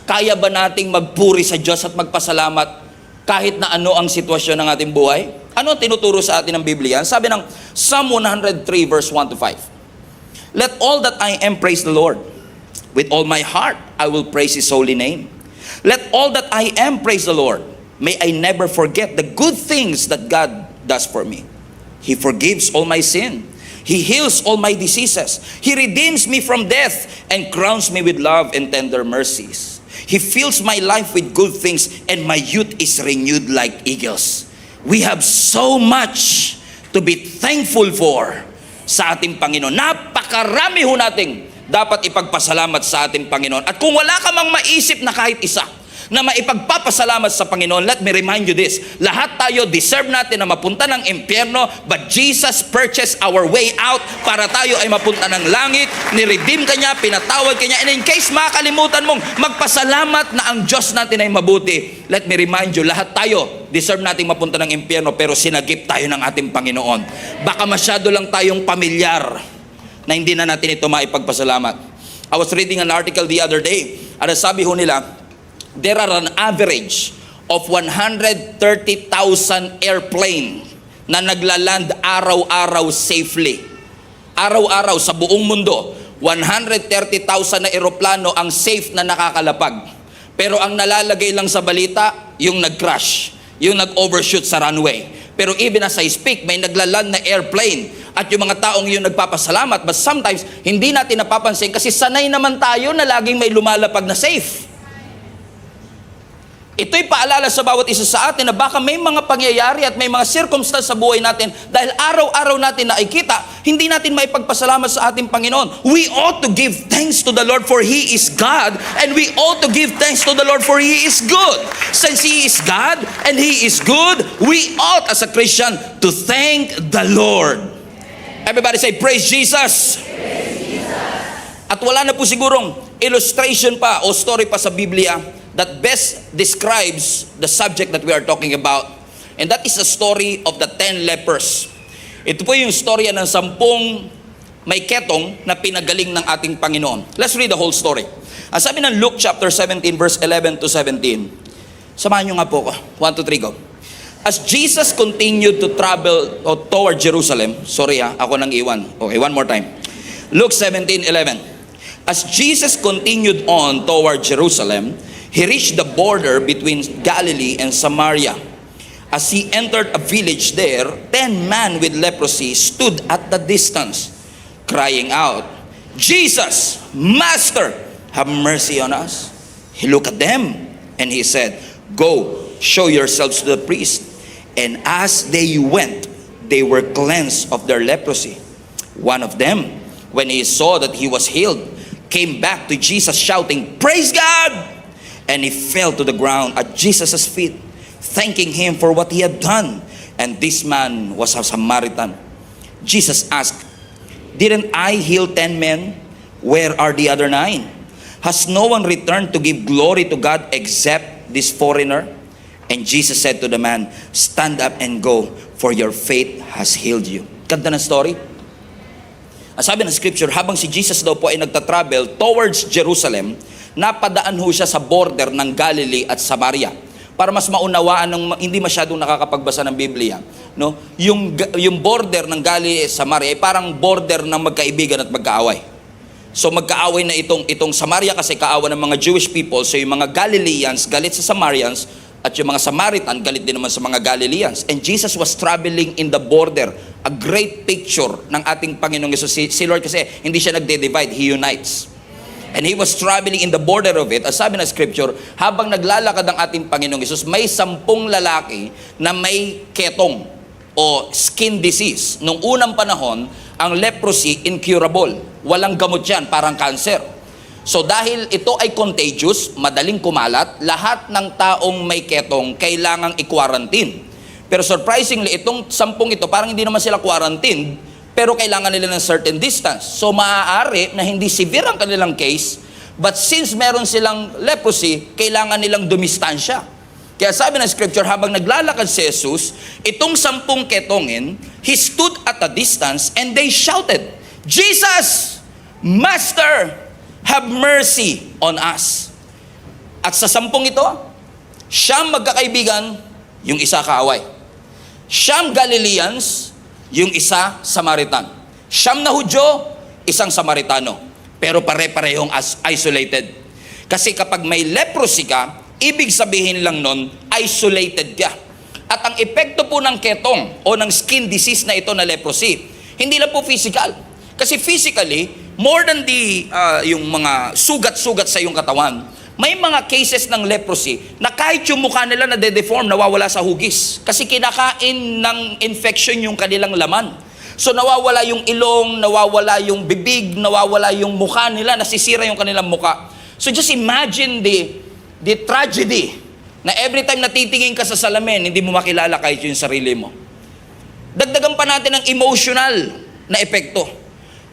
Kaya ba nating magpuri sa Diyos at magpasalamat kahit na ano ang sitwasyon ng ating buhay? Ano ang tinuturo sa atin ng Biblia? Sabi ng Psalm 103 verse 1 to 5. Let all that I am praise the Lord. With all my heart, I will praise His holy name. Let all that I am praise the Lord. May I never forget the good things that God does for me. He forgives all my sin. He heals all my diseases. He redeems me from death and crowns me with love and tender mercies. He fills my life with good things and my youth is renewed like eagles. We have so much to be thankful for sa ating Panginoon. Napakarami ho nating dapat ipagpasalamat sa ating Panginoon. At kung wala ka mang maisip na kahit isa na maipagpapasalamat sa Panginoon, let me remind you this. Lahat tayo deserve natin na mapunta ng impyerno, but Jesus purchased our way out para tayo ay mapunta ng langit. Niredeem ka niya, pinatawad ka niya. And in case makalimutan mong magpasalamat na ang Diyos natin ay mabuti, let me remind you, lahat tayo deserve nating mapunta ng impyerno, pero sinagip tayo ng ating Panginoon. Baka masyado lang tayong pamilyar na hindi na natin ito maipagpasalamat. I was reading an article the other day, at sabi ho nila, there are an average of 130,000 airplane na naglaland araw-araw safely. Araw-araw sa buong mundo, 130,000 na eroplano ang safe na nakakalapag. Pero ang nalalagay lang sa balita, yung nag-crash, yung nag-overshoot sa runway. Pero even as I speak, may naglaland na airplane at yung mga taong yun nagpapasalamat, but sometimes hindi natin napapansin kasi sanay naman tayo na laging may lumalapag na safe. Ito'y paalala sa bawat isa sa atin na baka may mga pangyayari at may mga circumstance sa buhay natin dahil araw-araw natin nakikita, hindi natin maipagpasalamat sa ating Panginoon. We ought to give thanks to the Lord for He is God, and we ought to give thanks to the Lord for He is good. Since He is God and He is good, we ought as a Christian to thank the Lord. Everybody say, praise Jesus. Praise Jesus. At wala na po sigurong illustration pa o story pa sa Biblia that best describes the subject that we are talking about. And that is the story of the 10 lepers. Ito po yung storya ng 10 may ketong na pinagaling ng ating Panginoon. Let's read the whole story. Ang sabi ng Luke chapter 17 verse 11 to 17. Samahan nyo nga po ko. 1, 2, 3, go. As Jesus continued to travel toward Jerusalem, ako nang iwan. Okay, one more time. Luke 17:11. As Jesus continued on toward Jerusalem, He reached the border between Galilee and Samaria. As He entered a village there, 10 men with leprosy stood at the distance, crying out, Jesus, Master, have mercy on us. He looked at them and He said, Go, show yourselves to the priest. And as they went, they were cleansed of their leprosy. One of them, when he saw that he was healed, came back to Jesus shouting, Praise God! And he fell to the ground at Jesus' feet, thanking Him for what He had done. And this man was a Samaritan. Jesus asked, Didn't I heal 10 men? Where are the other 9? Has no one returned to give glory to God except this foreigner? And Jesus said to the man, Stand up and go, for your faith has healed you. Ganda ng story. Ang sabi ng scripture, habang si Jesus daw po ay nagtatravel towards Jerusalem, napadaan ho siya sa border ng Galilee at Samaria. Para mas maunawaan ng hindi masyadong nakakapagbasa ng Biblia, no? Yung border ng Galilee at Samaria ay parang border ng magkaibigan at magkaaway. So magkaaway na itong Samaria kasi kaawa ng mga Jewish people. So yung mga Galileans galit sa Samarians at yung mga Samaritan galit din naman sa mga Galileans. And Jesus was traveling in the border. A great picture ng ating Panginoong Yesus. Si Lord kasi hindi siya nagde-divide, He unites. And He was traveling in the border of it. As sabi ng scripture, habang naglalakad ang ating Panginoong Yesus, may 10 lalaki na may ketong o skin disease. Nung unang panahon, ang leprosy incurable. Walang gamot yan, parang cancer. So dahil ito ay contagious, madaling kumalat, lahat ng taong may ketong kailangang i-quarantine. Pero surprisingly, itong 10 ito, parang hindi naman sila quarantine, pero kailangan nila ng certain distance. So maaari na hindi severe ang kanilang case, but since meron silang leprosy, kailangan nilang dumistansya. Kaya sabi ng scripture, habang naglalakad si Jesus, itong 10 ketongin, he stood at a distance and they shouted, Jesus, Master, have mercy on us. At sa 10 ito, siyam magkakaibigan, yung isa kaaway. Siyam Galileans, yung isa Samaritan. Siyam na Hudyo, isang Samaritano. Pero pare-parehong isolated. Kasi kapag may leprosy ka, ibig sabihin lang nun, isolated ka. At ang epekto po ng ketong o ng skin disease na ito na leprosy, hindi lang po physical. Kasi physically, more than yung mga sugat-sugat sa iyong katawan, may mga cases ng leprosy na kahit yung mukha nila na de-deform, nawawala sa hugis. Kasi kinakain ng infection yung kanilang laman. So nawawala yung ilong, nawawala yung bibig, nawawala yung mukha nila, nasisira yung kanilang mukha. So just imagine the tragedy na every time natitingin ka sa salamin, hindi mo makilala kahit yung sarili mo. Dagdagan pa natin ang emotional na epekto.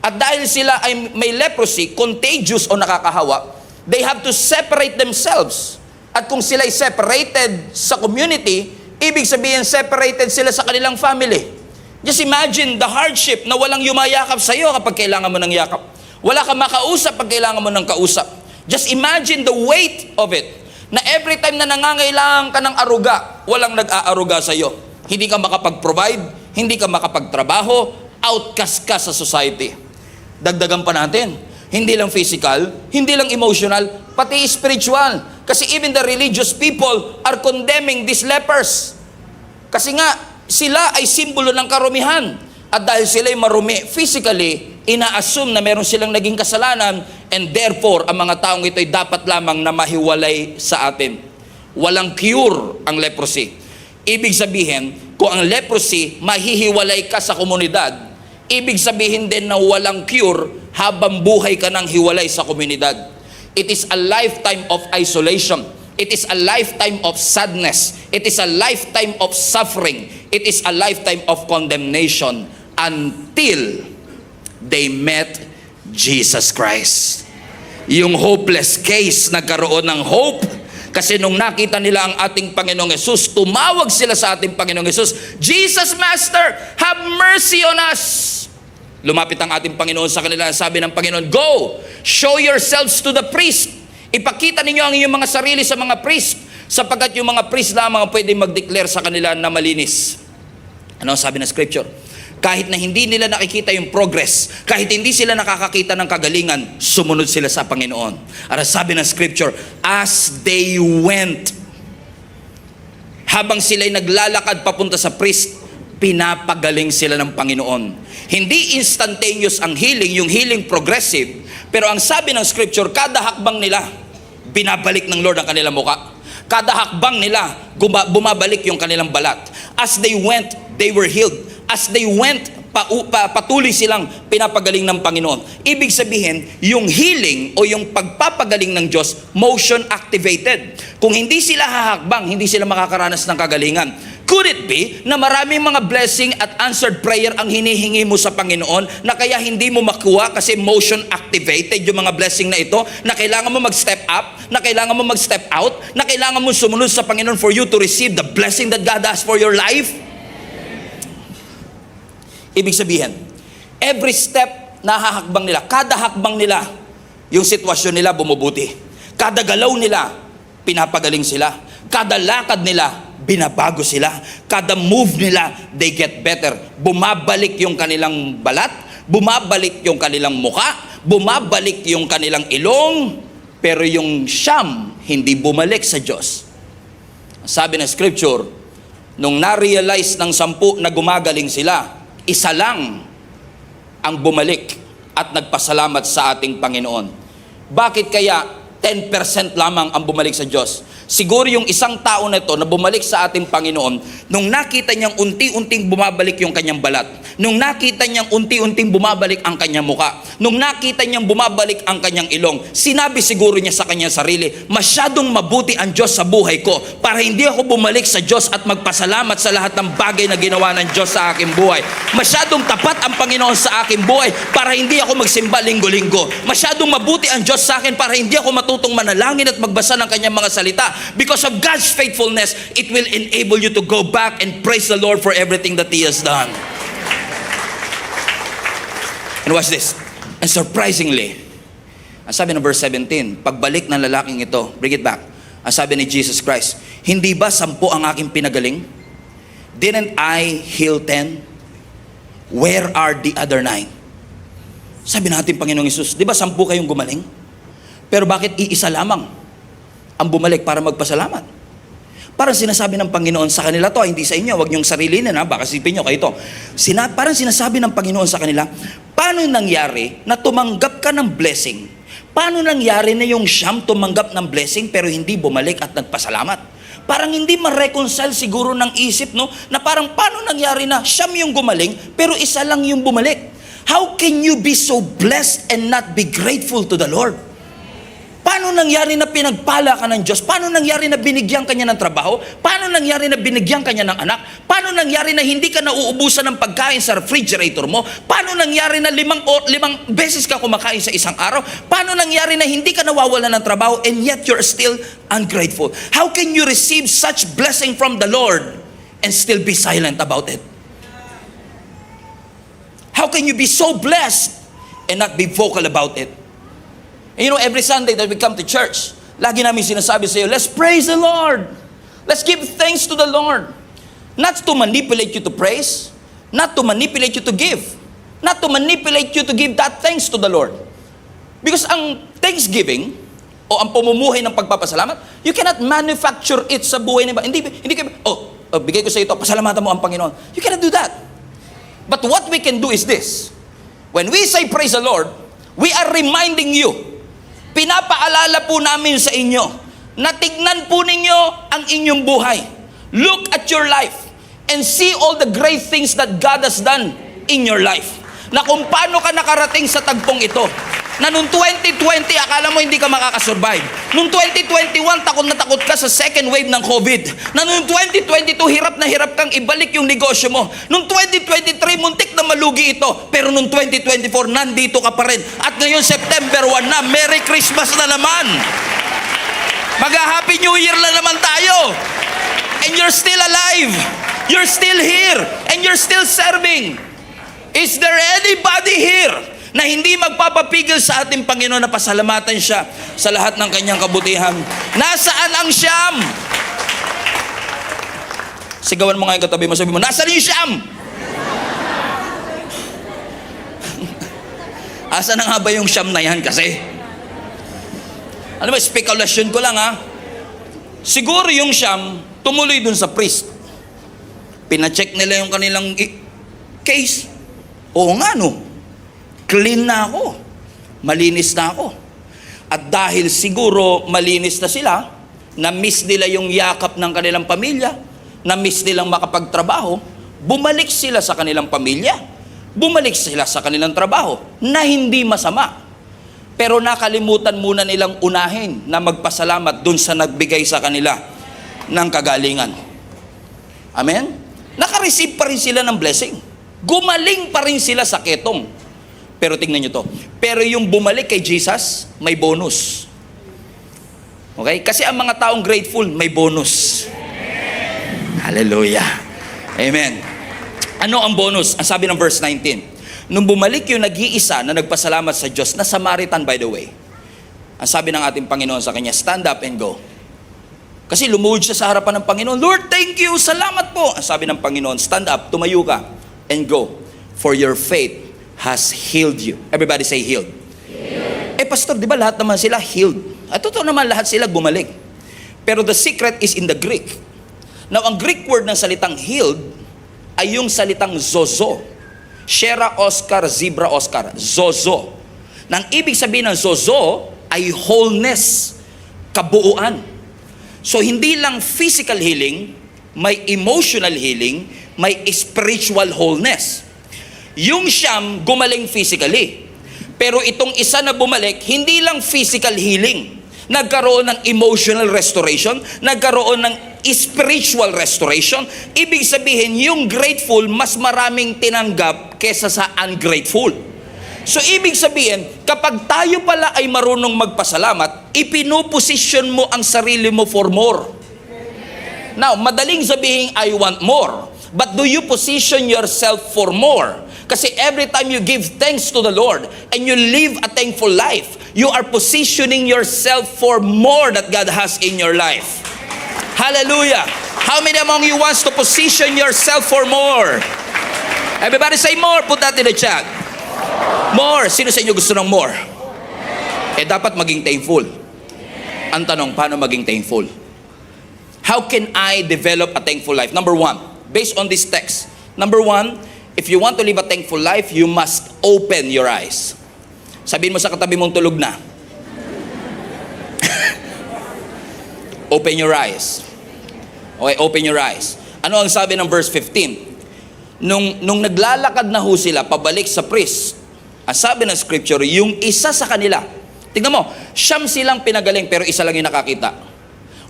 At dahil sila ay may leprosy, contagious o nakakahawa, they have to separate themselves. At kung sila ay separated sa community, ibig sabihin separated sila sa kanilang family. Just imagine the hardship na walang yumayakap sa iyo kapag kailangan mo ng yakap. Wala kang makausap pag kailangan mo ng kausap. Just imagine the weight of it. Na every time na nangangailangan ka ng aruga, walang nag-aaruga sa iyo. Hindi ka makapag-provide, hindi ka makapagtrabaho, outcast ka sa society. Dagdagan pa natin, hindi lang physical, hindi lang emotional, pati spiritual. Kasi even the religious people are condemning these lepers. Kasi nga, sila ay simbolo ng karumihan. At dahil sila ay marumi physically, ina-assume na meron silang naging kasalanan and therefore, ang mga taong ito ay dapat lamang na mahiwalay sa atin. Walang cure ang leprosy. Ibig sabihin, kung ang leprosy, mahihiwalay ka sa komunidad, ibig sabihin din na walang cure habang buhay ka ng hiwalay sa komunidad. It is a lifetime of isolation. It is a lifetime of sadness. It is a lifetime of suffering. It is a lifetime of condemnation until they met Jesus Christ. Yung hopeless case, nagkaroon ng hope. Kasi nung nakita nila ang ating Panginoong Yesus, tumawag sila sa ating Panginoong Yesus, Jesus Master, have mercy on us. Lumapit ang ating Panginoon sa kanila, sabi ng Panginoon, go, show yourselves to the priest. Ipakita ninyo ang inyong mga sarili sa mga priest, sapagkat yung mga priest lamang pwede mag-declare sa kanila na malinis. Ano sabi ng scripture? Kahit na hindi nila nakikita yung progress, kahit hindi sila nakakakita ng kagalingan, sumunod sila sa Panginoon. At sabi ng scripture, as they went, habang sila'y naglalakad papunta sa priest, pinapagaling sila ng Panginoon. Hindi instantaneous ang healing, yung healing progressive, pero ang sabi ng scripture, kada hakbang nila, binabalik ng Lord ang kanilang muka. Kada hakbang nila, bumabalik yung kanilang balat. As they went, they were healed. As they went, patuloy silang pinapagaling ng Panginoon. Ibig sabihin, yung healing o yung pagpapagaling ng Diyos, motion activated. Kung hindi sila hahakbang, hindi sila makakaranas ng kagalingan. Could it be na maraming mga blessing at answered prayer ang hinihingi mo sa Panginoon na kaya hindi mo makuha kasi motion activated yung mga blessing na ito, na kailangan mo mag-step up, na kailangan mo mag-step out, na kailangan mo sumunod sa Panginoon for you to receive the blessing that God has for your life? Ibig sabihin, every step na hahakbang nila, kada hakbang nila, yung sitwasyon nila bumubuti. Kada galaw nila, pinapagaling sila. Kada lakad nila, binabago sila. Kada move nila, they get better. Bumabalik yung kanilang balat, bumabalik yung kanilang muka, bumabalik yung kanilang ilong, pero yung siyam, hindi bumalik sa Diyos. Sabi ng scripture, nung na-realize ng 10 na gumagaling sila, isa lang ang bumalik at nagpasalamat sa ating Panginoon. Bakit kaya 10% lamang ang bumalik sa Diyos? Siguro yung isang tao na ito na bumalik sa ating Panginoon, nung nakita niyang unti-unting bumabalik yung kanyang balat, nung nakita niyang unti-unting bumabalik ang kanyang muka, nung nakita niyang bumabalik ang kanyang ilong, sinabi siguro niya sa kanyang sarili, masyadong mabuti ang Diyos sa buhay ko para hindi ako bumalik sa Diyos at magpasalamat sa lahat ng bagay na ginawa ng Diyos sa aking buhay. Masyadong tapat ang Panginoon sa aking buhay para hindi ako magsimba linggo-linggo. Masyadong mabuti ang Diyos sa akin para hindi ako matutong manalangin at magbasa ng kanyang mga salita. because of God's faithfulness, it will enable you to go back and praise the Lord for everything that He has done. And watch this. And surprisingly, ang sabi ng verse 17, pagbalik ng lalaking ito, bring it back. Ang sabi ni Jesus Christ, hindi ba 10 ang aking pinagaling? Didn't I heal 10? Where are the other 9? Sabi natin, Panginoong Hesus, di ba 10 kayong gumaling? Pero bakit iisa lamang ang bumalik para magpasalamat? Parang sinasabi ng Panginoon sa kanila to, hindi sa inyo, wag niyong sarilinin ha, baka sipin niyo kayo to. Parang sinasabi ng Panginoon sa kanila, paano nangyari na tumanggap ka ng blessing? Paano nangyari na yung Siyam tumanggap ng blessing pero hindi bumalik at nagpasalamat? Parang hindi ma-reconcile siguro ng isip, no? Na parang paano nangyari na Siyam yung gumaling pero isa lang yung bumalik? How can you be so blessed and not be grateful to the Lord? Paano nangyari na pinagpala ka ng Diyos? Paano nangyari na binigyan ka niya ng trabaho? Paano nangyari na binigyan ka niya ng anak? Paano nangyari na hindi ka nauubusan ng pagkain sa refrigerator mo? Paano nangyari na limang beses ka kumakain sa isang araw? Paano nangyari na hindi ka nawawalan ng trabaho and yet you're still ungrateful? How can you receive such blessing from the Lord and still be silent about it? How can you be so blessed and not be vocal about it? And you know, every Sunday that we come to church, lagi namin sinasabi sa iyo, let's praise the Lord. Let's give thanks to the Lord. Not to manipulate you to praise, not to manipulate you to give, not to manipulate you to give that thanks to the Lord. Because ang thanksgiving, o ang pamumuhay ng pagpapasalamat, you cannot manufacture it sa buhay ng iba. Hindi bigay ko sa ito, pasalamatan mo ang Panginoon. You cannot do that. But what we can do is this. When we say praise the Lord, we are reminding you, pinapaalala po namin sa inyo na tignan po ninyo ang inyong buhay. Look at your life and see all the great things that God has done in your life. Na kung paano ka nakarating sa tagpong ito. Na noong 2020, akala mo hindi ka makakasurvive. Noong 2021, takot na takot ka sa second wave ng COVID. Na noong 2022, hirap na hirap kang ibalik yung negosyo mo. Noong 2023, muntik na malugi ito. Pero noong 2024, nandito ka pa rin. At ngayon, September 1 na, Merry Christmas na naman. Mag-Happy New Year na naman tayo. And you're still alive. You're still here. And you're still serving. Is there anybody here na hindi magpapapigil sa ating Panginoon na pasalamatan siya sa lahat ng kanyang kabutihan? Nasaan ang Siyam? Sigawan mo nga yung katabi mo, sabi mo, nasaan yung Siyam? Asa na nga ba yung Siyam na yan kasi? Ano ba, spekulasyon ko lang ha. Siguro yung Siyam, tumuloy dun sa priest. Pina-check nila yung kanilang case. Oo nga no. Clean na ako. Malinis na ako. At dahil siguro malinis na sila, na-miss nila yung yakap ng kanilang pamilya, na-miss nilang makapagtrabaho, bumalik sila sa kanilang pamilya, bumalik sila sa kanilang trabaho, na hindi masama. Pero nakalimutan muna nilang unahin na magpasalamat dun sa nagbigay sa kanila ng kagalingan. Amen? Nakareceive pa rin sila ng blessing. Gumaling pa rin sila sa ketong. Pero tingnan nyo to. Pero yung bumalik kay Jesus, may bonus. Okay? Kasi ang mga taong grateful, may bonus. Hallelujah. Amen. Ano ang bonus? Ang sabi ng verse 19. Nung bumalik yung nag-iisa na nagpasalamat sa Diyos, na Samaritan by the way, ang sabi ng ating Panginoon sa kanya, stand up and go. Kasi lumuhod siya sa harapan ng Panginoon. Lord, thank you. Salamat po. Ang sabi ng Panginoon, stand up, tumayo ka, and go. For your faith has healed you. Everybody say healed. Healed. Pastor, di ba lahat naman sila healed? At totoo naman lahat sila bumalik. Pero the secret is in the Greek. Now, ang Greek word ng salitang healed ay yung salitang zozo. Shera Oscar, Zebra Oscar. Zozo. Nang ibig sabihin ng zozo ay wholeness, kabuuan. So, hindi lang physical healing, may emotional healing, may spiritual wholeness. Yung Siyam, gumaling physically. Pero itong isa na bumalik, hindi lang physical healing. Nagkaroon ng emotional restoration, nagkaroon ng spiritual restoration. Ibig sabihin, yung grateful, mas maraming tinanggap kesa sa ungrateful. So, ibig sabihin, kapag tayo pala ay marunong magpasalamat, ipinuposisyon mo ang sarili mo for more. Now, madaling sabihin, I want more. But do you position yourself for more? Kasi every time you give thanks to the Lord and you live a thankful life, you are positioning yourself for more that God has in your life. Hallelujah! How many among you wants to position yourself for more? Everybody say more. Put that in the chat. More. Sino sa inyo gusto ng more? Dapat maging thankful. Ang tanong, paano maging thankful? How can I develop a thankful life? Number one, based on this text. Number one, if you want to live a thankful life, you must open your eyes. Sabihin mo sa katabi mong tulog na. Open your eyes. Okay, open your eyes. Ano ang sabi ng verse 15? Nung naglalakad na ho sila pabalik sa priest, ang sabi ng scripture, yung isa sa kanila, tingnan mo, siyam silang pinagaling pero isa lang yung nakakita.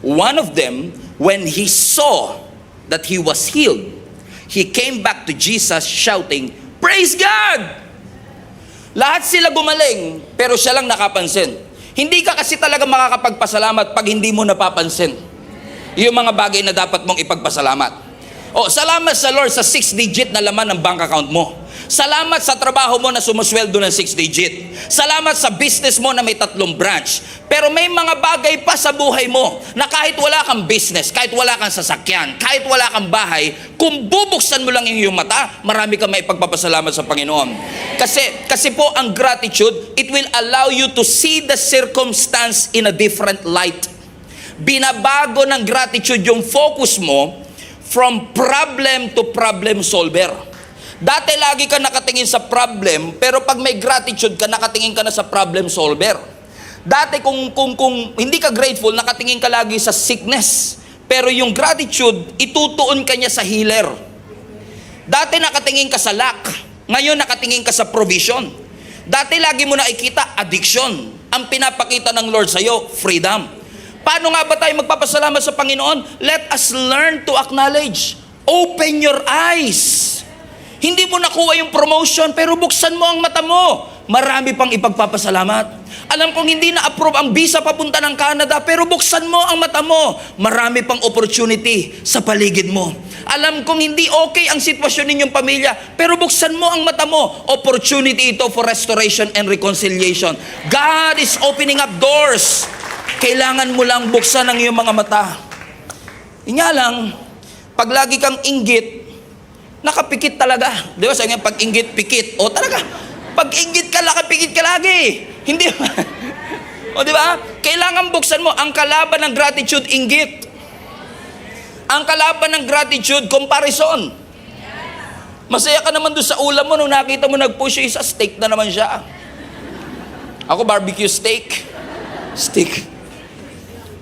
One of them, when he saw that he was healed, he came back to Jesus shouting, "Praise God!" Lahat sila gumaling, pero siya lang nakapansin. Hindi ka kasi talaga makakapagpasalamat pag hindi mo napapansin yung mga bagay na dapat mong ipagpasalamat. Salamat sa Lord sa 6-digit na laman ng bank account mo. Salamat sa trabaho mo na sumusweldo ng 6-digit. Salamat sa business mo na may 3 branch. Pero may mga bagay pa sa buhay mo na kahit wala kang business, kahit wala kang sasakyan, kahit wala kang bahay, kung bubuksan mo lang yung mata, marami kang maipagpapasalamat sa Panginoon. Kasi po ang gratitude, it will allow you to see the circumstance in a different light. Binabago ng gratitude yung focus mo from problem to problem solver. Dati lagi ka nakatingin sa problem, pero pag may gratitude ka, nakatingin ka na sa problem solver. Dati kung hindi ka grateful, nakatingin ka lagi sa sickness. Pero yung gratitude, itutuon ka niya sa healer. Dati nakatingin ka sa lack, ngayon nakatingin ka sa provision. Dati lagi mo nakikita addiction. Ang pinapakita ng Lord sa'yo, freedom. Paano nga ba tayo magpapasalamat sa Panginoon? Let us learn to acknowledge. Open your eyes. Hindi mo nakuha yung promotion, pero buksan mo ang mata mo. Marami pang ipagpapasalamat. Alam kong hindi na-approve ang visa papunta ng Canada, pero buksan mo ang mata mo. Marami pang opportunity sa paligid mo. Alam kong hindi okay ang sitwasyon ninyong pamilya, pero buksan mo ang mata mo. Opportunity ito for restoration and reconciliation. God is opening up doors. Kailangan mo lang buksan ang iyong mga mata. Yun nga lang, pag lagi kang inggit, nakapikit talaga. Di ba? Sabi nga, pag inggit, pikit. Talaga. Pag inggit ka, nakapikit ka lagi. Hindi ba? Di ba? Kailangan buksan mo. Ang kalaban ng gratitude, inggit. Ang kalaban ng gratitude, comparison. Masaya ka naman doon sa ulam mo nung nakita mo nag-push yung isa, steak na naman siya. Ako, barbecue steak. Steak.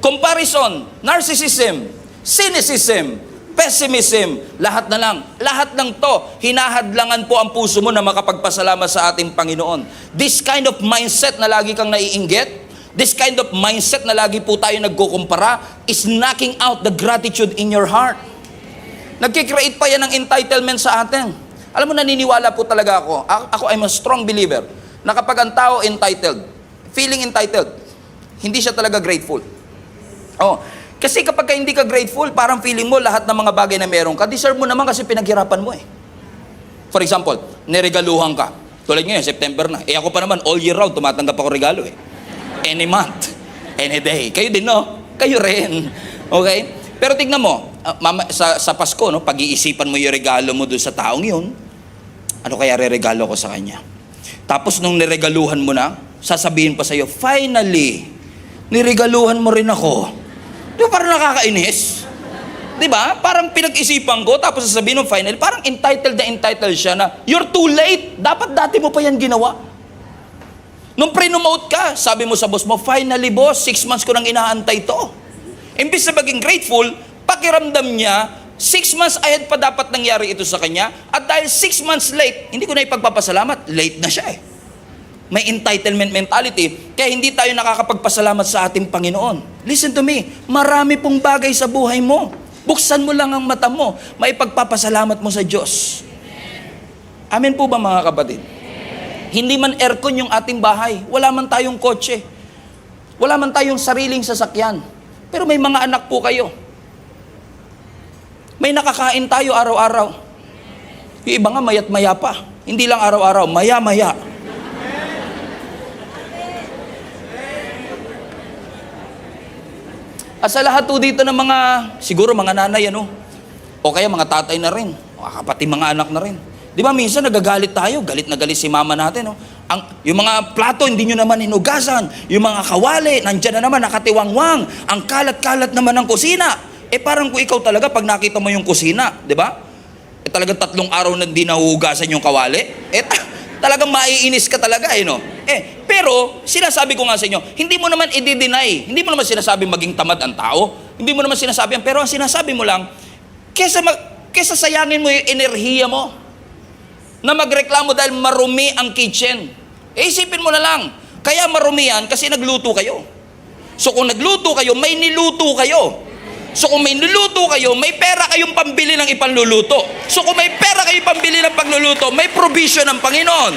Comparison, narcissism, cynicism, pessimism, lahat na lang. Lahat ng to, hinahadlangan po ang puso mo na makapagpasalamat sa ating Panginoon. This kind of mindset na lagi kang naiinggit, this kind of mindset na lagi po tayo nagkukumpara, is knocking out the gratitude in your heart. Nagkikreate pa yan ng entitlement sa atin. Alam mo, naniniwala po talaga ako. Ako, I'm a strong believer na kapag ang tao entitled, feeling entitled, hindi siya talaga grateful. Kasi kapag hindi ka grateful, parang feeling mo lahat ng mga bagay na meron ka, deserve mo naman kasi pinaghirapan mo eh. For example, niregaluhan ka. Tulad ngayon, September na. Ako pa naman, all year round, tumatanggap ako regalo eh. Any month, any day. Kayo din, no? Kayo rin. Okay? Pero tignan mo, sa Pasko, no, pag-iisipan mo yung regalo mo doon sa taong yun, ano kaya re-regalo ko sa kanya? Tapos nung niregaluhan mo na, sasabihin pa sa'yo, finally, niregaluhan mo rin ako. Di ba parang nakakainis? Di ba? Parang pinag-isipan ko, tapos sasabihin ng final, parang entitled siya na, you're too late. Dapat dati mo pa yan ginawa. Nung pre-nomote ka, sabi mo sa boss mo, finally boss, 6 months ko nang inaantay to. Imbis na maging grateful, pakiramdam niya, 6 months ahead pa dapat nangyari ito sa kanya, at dahil 6 months late, hindi ko na ipagpapasalamat, late na siya eh. May entitlement mentality, kaya hindi tayo nakakapagpasalamat sa ating Panginoon. Listen to me, marami pong bagay sa buhay mo. Buksan mo lang ang mata mo, maipagpapasalamat mo sa Diyos. Amen po ba mga kapatid? Hindi man aircon yung ating bahay, wala man tayong kotse, Wala man tayong sariling sasakyan. Pero may mga anak po kayo. May nakakain tayo araw-araw. Yung iba nga mayat-maya pa. Hindi lang araw-araw, maya-maya. At sa lahat po dito ng mga, siguro mga nanay, o kaya mga tatay na rin, o kapatid mga anak na rin. Di ba minsan nagagalit tayo, galit na galit si mama natin. Yung mga plato, hindi nyo naman hinugasan. Yung mga kawali, nandyan na naman, nakatiwangwang. Ang kalat-kalat naman ng kusina. Parang kung ikaw talaga, pag nakita mo yung kusina, di ba? Talagang 3 araw na hindi nahuhugasan yung kawali. Talagang maiinis ka talaga, Pero, sinasabi ko nga sa inyo, hindi mo naman i-deny. Hindi mo naman sinasabi maging tamad ang tao. Hindi mo naman sinasabi yan. Pero ang sinasabi mo lang, kesa sayangin mo yung enerhiya mo, na magreklamo dahil marumi ang kitchen. Isipin mo na lang, kaya marumi yan kasi nagluto kayo. So kung nagluto kayo, may niluto kayo. So kung may niluto kayo, may pera kayong pambili ng ipanluluto. So kung may pera kayong pambili ng pagluluto, may provision ng Panginoon.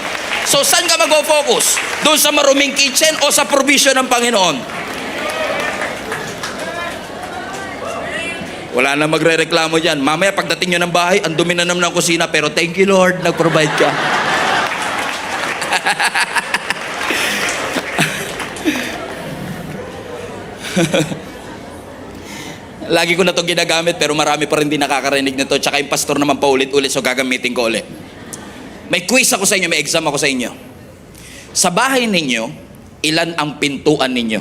So saan ka mag-focus? Doon sa maruming kitchen o sa provision ng Panginoon? Wala na magre-reklamo dyan. Mamaya pagdating nyo ng bahay, ang dumi na naman ng kusina, pero thank you Lord, nag-provide ka. Lagi ko na itong ginagamit, pero marami pa rin din nakakarinig nito. Tsaka yung pastor naman paulit-ulit, so gagamitin ko ulit. May quiz ako sa inyo, may exam ako sa inyo. Sa bahay ninyo, ilan ang pintuan ninyo?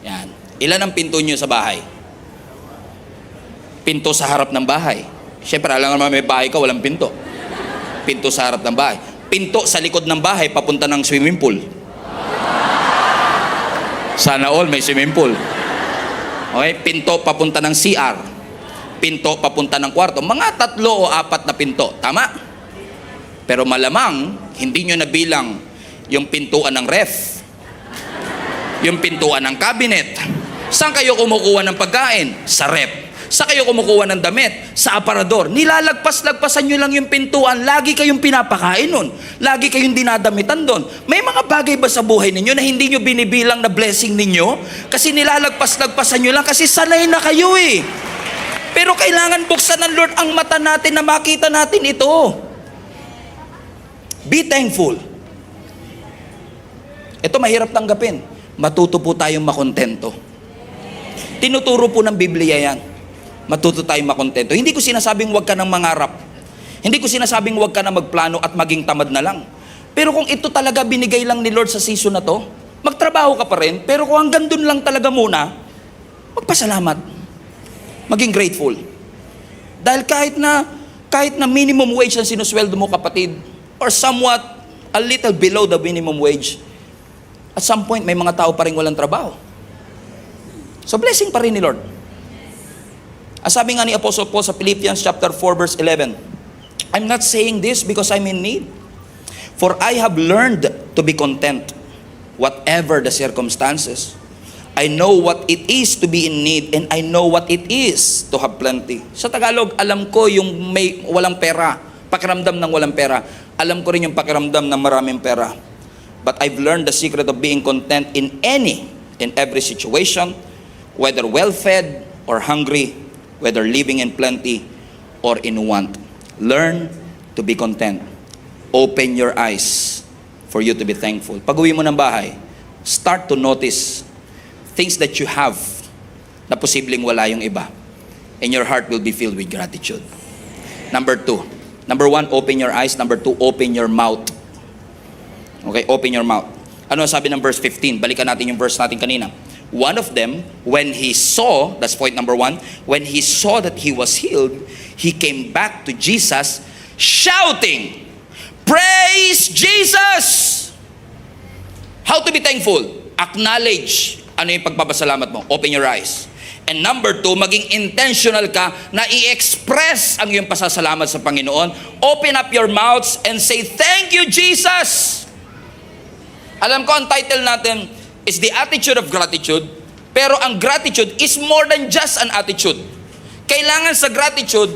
Yan. Ilan ang pinto nyo sa bahay? Pinto sa harap ng bahay. Siyempre, alam naman may bahay ka, walang pinto. Pinto sa harap ng bahay. Pinto sa likod ng bahay, papunta ng swimming pool. Sana all may swimming pool. Okay? Pinto papunta ng CR. Pinto papunta ng kwarto. Mga 3 o 4 na pinto. Tama? Pero malamang, hindi nyo nabilang yung pintuan ng ref. Yung pintuan ng cabinet. Saan kayo kumukuha ng pagkain? Sa ref. Sa kayo kumukuha ng damit? Sa aparador. Nilalagpas-lagpasan nyo lang yung pintuan. Lagi kayong pinapakain nun. Lagi kayong dinadamitan doon. May mga bagay ba sa buhay ninyo na hindi nyo binibilang na blessing ninyo? Kasi nilalagpas-lagpasan nyo lang kasi sanay na kayo Pero kailangan buksan ng Lord ang mata natin na makita natin ito. Be thankful. Ito mahirap tanggapin. Matuto po tayong makontento. Tinuturo po ng Biblia yan. Matuto tayong makontento. Hindi ko sinasabing huwag ka nang mangarap. Hindi ko sinasabing huwag ka na magplano at maging tamad na lang. Pero kung ito talaga binigay lang ni Lord sa season na to, magtrabaho ka pa rin, pero kung hanggang dun lang talaga muna, magpasalamat. Maging grateful. Dahil kahit na minimum wage ang sinusweldo mo, kapatid, or somewhat a little below the minimum wage, at some point may mga tao pa rin walang trabaho. So blessing pa rin ni Lord. Sabi nga ni Apostle Paul sa Philippians chapter 4 verse 11, I'm not saying this because I'm in need, for I have learned to be content, whatever the circumstances. I know what it is to be in need, and I know what it is to have plenty. Sa Tagalog, alam ko yung may walang pera, pakiramdam ng walang pera. Alam ko rin yung pakiramdam ng maraming pera. But I've learned the secret of being content in every situation, whether well-fed or hungry, whether living in plenty or in want. Learn to be content. Open your eyes for you to be thankful. Pag uwi mo ng bahay, start to notice things that you have na posibleng wala yung iba. And your heart will be filled with gratitude. Number 2. Number 1, open your eyes. Number 2, open your mouth. Okay, open your mouth. Ano sabi ng verse 15? Balikan natin yung verse natin kanina. One of them, when he saw, that's point number 1, when he saw that he was healed, he came back to Jesus shouting, "Praise Jesus!" How to be thankful? Acknowledge ano yung pagpapasalamat mo. Open your eyes. And number 2, maging intentional ka na i-express ang iyong pasasalamat sa Panginoon. Open up your mouths and say, "Thank you, Jesus!" Alam ko ang title natin is the attitude of gratitude, pero ang gratitude is more than just an attitude. Kailangan sa gratitude,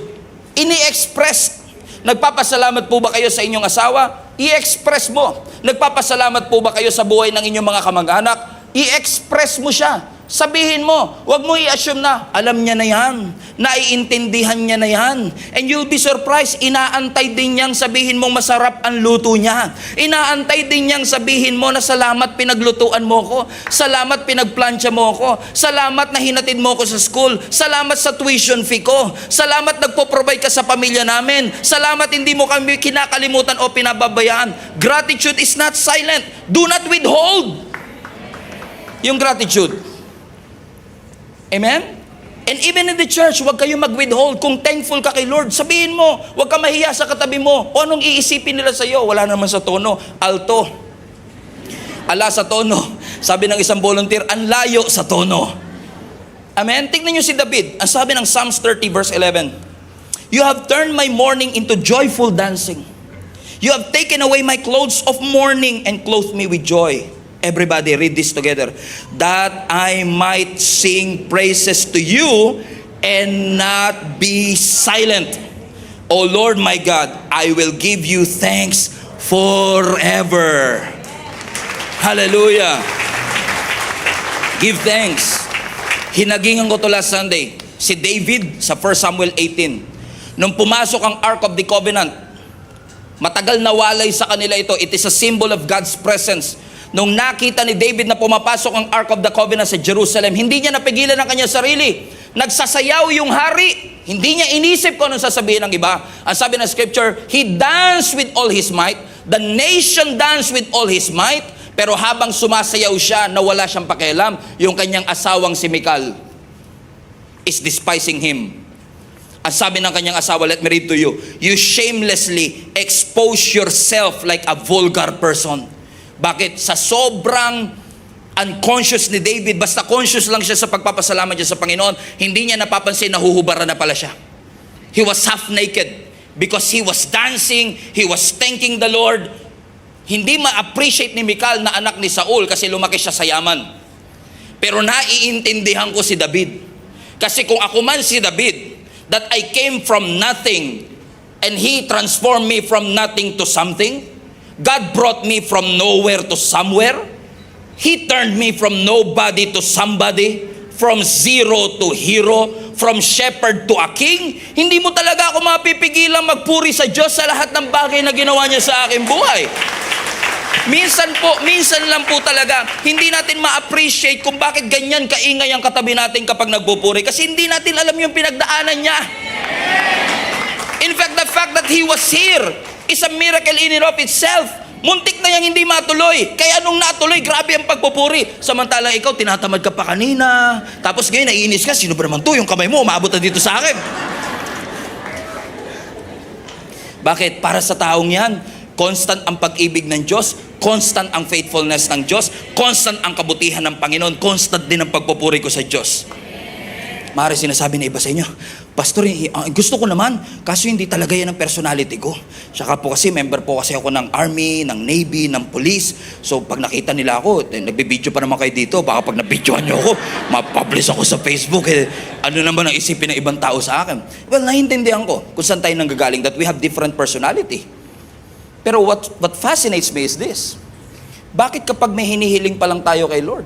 ini-express. Nagpapasalamat po ba kayo sa inyong asawa? I-express mo. Nagpapasalamat po ba kayo sa buhay ng inyong mga kamag-anak? I-express mo siya. Sabihin mo, wag mo i-assume na, alam niya na yan, naiintindihan niya na yan. And you'll be surprised, inaantay din niyang sabihin mong masarap ang luto niya. Inaantay din niyang sabihin mo na salamat pinaglutuan mo ko, salamat pinagplansya mo ko, salamat na hinatid mo ko sa school, salamat sa tuition fee ko, salamat nagpo-provide ka sa pamilya namin, salamat hindi mo kami kinakalimutan o pinababayaan. Gratitude is not silent. Do not withhold yung gratitude. Amen? And even in the church, huwag kayo mag-withhold. Kung thankful ka kay Lord, sabihin mo, huwag ka mahiya sa katabi mo. O anong iisipin nila sa iyo? Wala naman sa tono. Alto. Ala sa tono. Sabi ng isang volunteer, ang layo sa tono. Amen? Tingnan niyo si David. Ang sabi ng Psalms 30 verse 11, You have turned my mourning into joyful dancing. You have taken away my clothes of mourning and clothed me with joy. Everybody read this together. That I might sing praises to you and not be silent. O Lord my God, I will give you thanks forever. Hallelujah. Give thanks. Hinagingan ko to last Sunday. Si David sa 1 Samuel 18. Nung pumasok ang Ark of the Covenant, matagal nawalay sa kanila ito. It is a symbol of God's presence. Nung nakita ni David na pumapasok ang Ark of the Covenant sa Jerusalem, hindi niya napigilan ang kanyang sarili. Nagsasayaw yung hari. Hindi niya inisip kung anong sasabihin ng iba. Ang sabi ng scripture, he danced with all his might. The nation danced with all his might. Pero habang sumasayaw siya, nawala siyang pakialam. Yung kanyang asawang si Michal is despising him. Ang sabi ng kanyang asawa, let me read to you. You shamelessly expose yourself like a vulgar person. Bakit? Sa sobrang unconscious ni David, basta conscious lang siya sa pagpapasalamat niya sa Panginoon, hindi niya napapansin na huhubaran na pala siya. He was half naked because he was dancing, he was thanking the Lord. Hindi ma-appreciate ni Michal na anak ni Saul kasi lumaki siya sa yaman. Pero naiintindihan ko si David. Kasi kung ako man si David, that I came from nothing and he transformed me from nothing to something, God brought me from nowhere to somewhere. He turned me from nobody to somebody, from zero to hero, from shepherd to a king. Hindi mo talaga ako mapipigilan magpuri sa Diyos sa lahat ng bagay na ginawa niya sa aking buhay. Minsan lang po talaga, hindi natin ma-appreciate kung bakit ganyan kaingay ang katabi natin kapag nagpupuri. Kasi hindi natin alam yung pinagdaanan niya. In fact, the fact that he was here is a miracle in and of itself. Muntik na yang hindi matuloy. Kaya nung natuloy, grabe ang pagpupuri. Samantalang ikaw, tinatamad ka pa kanina. Tapos ngayon, naiinis ka. Sino ba naman to? Yung kamay mo, umabot na dito sa akin. Bakit? Para sa taong yan, constant ang pag-ibig ng Diyos, constant ang faithfulness ng Diyos, constant ang kabutihan ng Panginoon, constant din ang pagpupuri ko sa Diyos. Maaari sinasabi na iba sa inyo, Pastor, gusto ko naman, kaso hindi talaga yan ang personality ko. Saka po kasi, member po kasi ako ng Army, ng Navy, ng Police. So pag nakita nila ako, nagbibideo pa naman kayo dito, baka pag nabidyohan nyo ako, mapublish ako sa Facebook. Ano naman ang isipin ng ibang tao sa akin? Well, naiintindihan ko kung saan tayo nanggagaling, that we have different personality. Pero what fascinates me is this. Bakit kapag may hinihiling pa lang tayo kay Lord,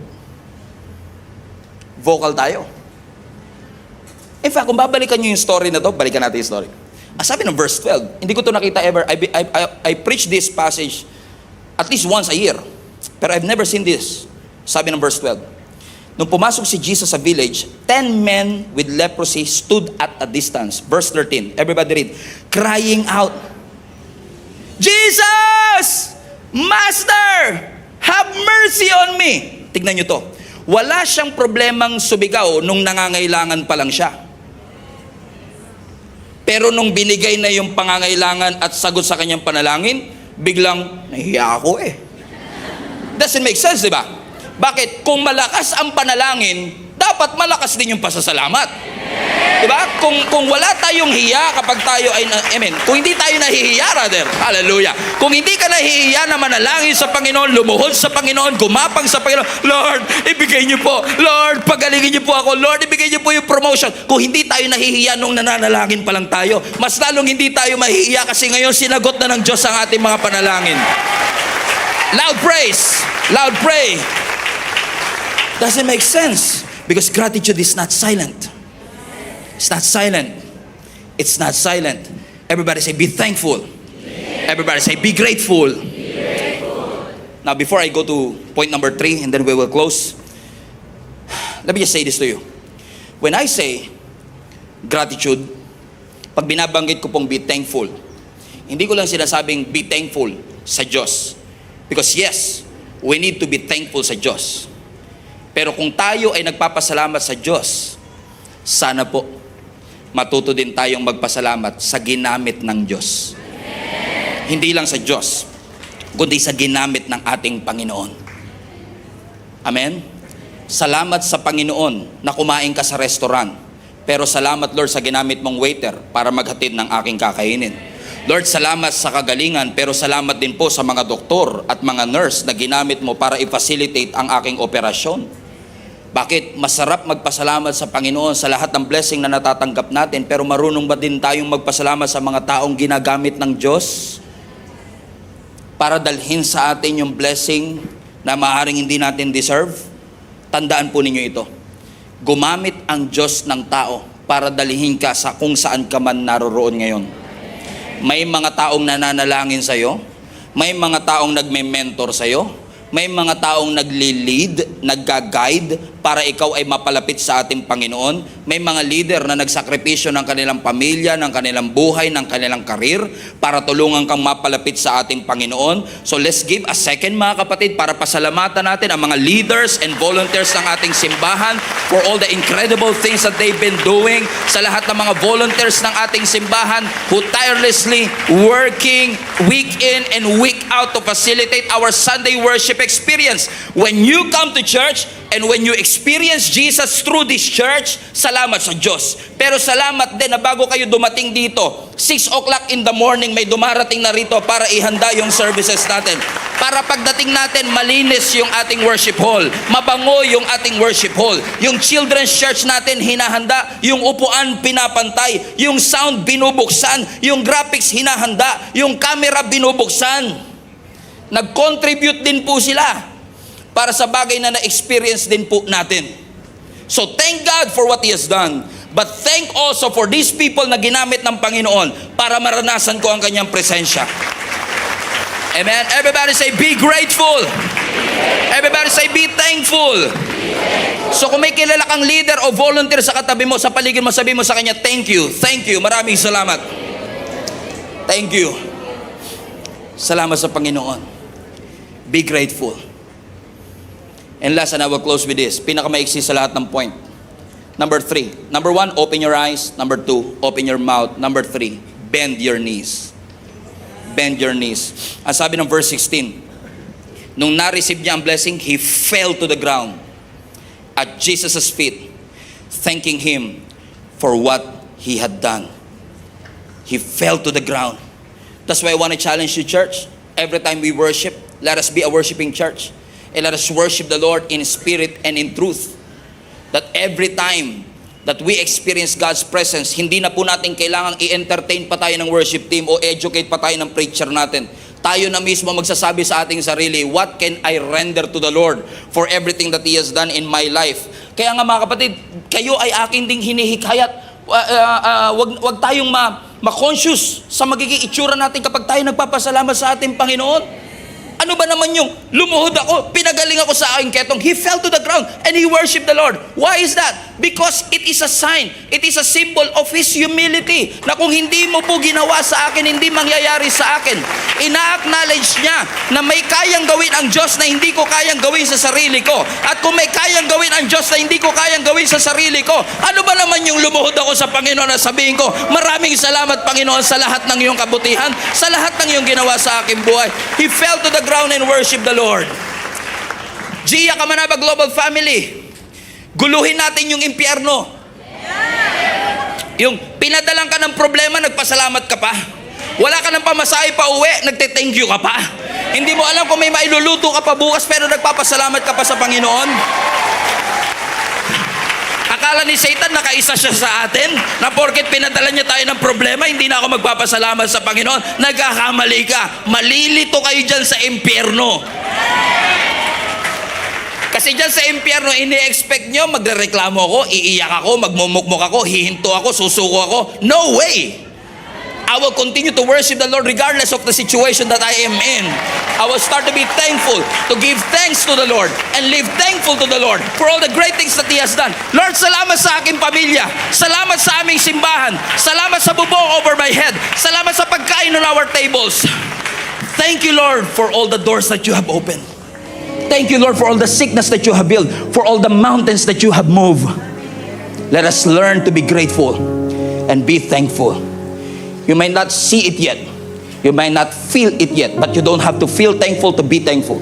vocal tayo? In fact, kung babalikan nyo yung story na to, balikan natin yung story. Sabi ng verse 12, hindi ko to nakita ever. I preach this passage at least once a year. Pero I've never seen this. Sabi ng verse 12, nung pumasok si Jesus sa village, 10 men with leprosy stood at a distance. Verse 13, everybody read, crying out, Jesus! Master! Have mercy on me! Tignan nyo to. Wala siyang problemang sumigaw nung nangangailangan pa lang siya. Pero nung binigay na yung pangangailangan at sagot sa kanyang panalangin, biglang, nahiya ako eh. Doesn't make sense, di ba? Bakit? Kung malakas ang panalangin, dapat malakas din yung pasasalamat. Diba? Kung wala tayong hiya kapag tayo ay, amen, kung hindi tayo nahihiya, rather, hallelujah. Kung hindi ka nahihiya na manalangin sa Panginoon, lumuhod sa Panginoon, gumapang sa Panginoon, Lord, ibigay niyo po. Lord, pagalingin niyo po ako. Lord, ibigay niyo po yung promotion. Kung hindi tayo nahihiya nung nananalangin pa lang tayo, mas lalong hindi tayo mahihiya kasi ngayon sinagot na ng Diyos ang ating mga panalangin. Loud praise. Loud pray. Doesn't make sense. Because gratitude is not silent. It's not silent. It's not silent. Everybody say, be thankful. Everybody say, be grateful. Now, before I go to point number 3, and then we will close, let me just say this to you. When I say gratitude, pag binabanggit ko pong be thankful, hindi ko lang sinasabing be thankful sa Diyos. Because yes, we need to be thankful sa Diyos. Pero kung tayo ay nagpapasalamat sa Diyos, sana po matuto din tayong magpasalamat sa ginamit ng Diyos. Hindi lang sa Diyos, kundi sa ginamit ng ating Panginoon. Amen? Salamat sa Panginoon na kumain ka sa restaurant. Pero salamat, Lord, sa ginamit mong waiter para maghatid ng aking kakainin. Lord, salamat sa kagalingan, pero salamat din po sa mga doktor at mga nurse na ginamit mo para i-facilitate ang aking operasyon. Bakit? Masarap magpasalamat sa Panginoon sa lahat ng blessing na natatanggap natin, pero marunong ba din tayong magpasalamat sa mga taong ginagamit ng Diyos para dalhin sa atin yung blessing na maaaring hindi natin deserve? Tandaan po ninyo ito. Gumamit ang Diyos ng tao para dalhin ka sa kung saan ka man naroroon ngayon. May mga taong nananalangin sa'yo, may mga taong nagme-mentor sa'yo, may mga taong nagli-lead, nagga-guide para ikaw ay mapalapit sa ating Panginoon. May mga leader na nagsakripisyo ng kanilang pamilya, ng kanilang buhay, ng kanilang karir para tulungan kang mapalapit sa ating Panginoon. So let's give a second, mga kapatid, para pasalamatan natin ang mga leaders and volunteers ng ating simbahan for all the incredible things that they've been doing. Sa lahat ng mga volunteers ng ating simbahan who tirelessly working week in and week out to facilitate our Sunday worship experience. When you come to church and when you experience Jesus through this church, salamat sa Diyos. Pero salamat din na bago kayo dumating dito, 6 o'clock in the morning may dumarating na rito para ihanda yung services natin. Para pagdating natin, malinis yung ating worship hall, mabango yung ating worship hall. Yung children's church natin hinahanda, yung upuan pinapantay, yung sound binubuksan, yung graphics hinahanda, yung camera binubuksan. Nag-contribute din po sila para sa bagay na na-experience din po natin. So thank God for what He has done. But thank also for these people na ginamit ng Panginoon para maranasan ko ang kanyang presensya. Amen? Everybody say, be grateful. Everybody say, be thankful. So kung may kilala kang leader o volunteer sa katabi mo, sa paligid mo, sabi mo sa kanya, thank you, maraming salamat. Thank you. Salamat sa Panginoon. Be grateful. And last, and I will close with this. Pinakamaiksi sa lahat ng point. Number 3. Number 1, open your eyes. Number 2, open your mouth. Number 3, bend your knees. Bend your knees. Ang sabi ng verse 16, nung na-receive niya ang blessing, he fell to the ground at Jesus' feet, thanking Him for what He had done. He fell to the ground. That's why I want to challenge you, church. Every time we worship, let us be a worshiping church. And let us worship the Lord in spirit and in truth. That every time that we experience God's presence, hindi na po natin kailangang i-entertain pa tayo ng worship team o educate pa tayo ng preacher natin. Tayo na mismo magsasabi sa ating sarili, what can I render to the Lord for everything that He has done in my life? Kaya nga mga kapatid, kayo ay akin ding hinihikayat. Wag tayong ma-conscious sa magiging itsura natin kapag tayo nagpapasalamat sa ating Panginoon. Ano ba naman yung lumuhod ako, pinagaling ako sa aking ketong? He fell to the ground and he worshiped the Lord. Why is that? Because it is a sign, it is a symbol of His humility, na kung hindi mo po ginawa sa akin, hindi mangyayari sa akin. Ina-acknowledge niya na may kayang gawin ang Diyos na hindi ko kayang gawin sa sarili ko. At kung may kayang gawin ang Diyos na hindi ko kayang gawin sa sarili ko, ano ba naman yung lumuhod ako sa Panginoon na sabihin ko, maraming salamat Panginoon sa lahat ng iyong kabutihan, sa lahat ng iyong ginawa sa aking buhay. He fell to the ground and worship the Lord. Gia Kamanaba Global Family, guluhin natin yung impyerno. Yung pinadalang ka ng problema, nagpasalamat ka pa. Wala ka ng pamasahe pa uwi, nagte-thank you ka pa. Hindi mo alam kung may mailuluto ka pa bukas, pero nagpapasalamat ka pa sa Panginoon. Akala ni Satan nakaisa siya sa atin, na porket pinadala niya tayo ng problema, hindi na ako magpapasalamat sa Panginoon. Nagkakamali ka. Malilito kayo dyan sa impyerno. Kasi Kasi dyan sa impyerno, ini-expect nyo, magrereklamo ako, iiyak ako, magmumukmuk ako, hihinto ako, susuko ako. No way! I will continue to worship the Lord regardless of the situation that I am in. I will start to be thankful, to give thanks to the Lord, and live thankful to the Lord for all the great things that He has done. Lord, salamat sa aking pamilya. Salamat sa aming simbahan. Salamat sa bubong over my head. Salamat sa pagkain on our tables. Thank you, Lord, for all the doors that you have opened. Thank you, Lord, for all the sickness that you have healed, for all the mountains that you have moved. Let us learn to be grateful and be thankful. You might not see it yet. You might not feel it yet, but you don't have to feel thankful to be thankful.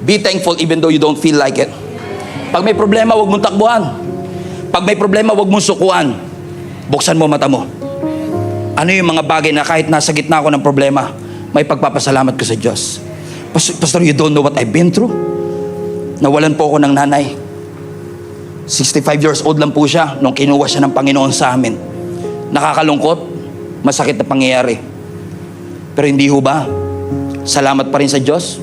Be thankful even though you don't feel like it. Pag may problema, huwag mong takbuhan. Pag may problema, huwag mong sukuan. Buksan mo mata mo. Ano yung mga bagay na kahit nasa gitna ako ng problema, may pagpapasalamat ko sa Diyos. Pastor, you don't know what I've been through. Nawalan po ako ng nanay. 65 years old lang po siya nung kinuha siya ng Panginoon sa amin. Nakakalungkot, masakit na pangyayari. Pero hindi ho ba? Salamat pa rin sa Diyos.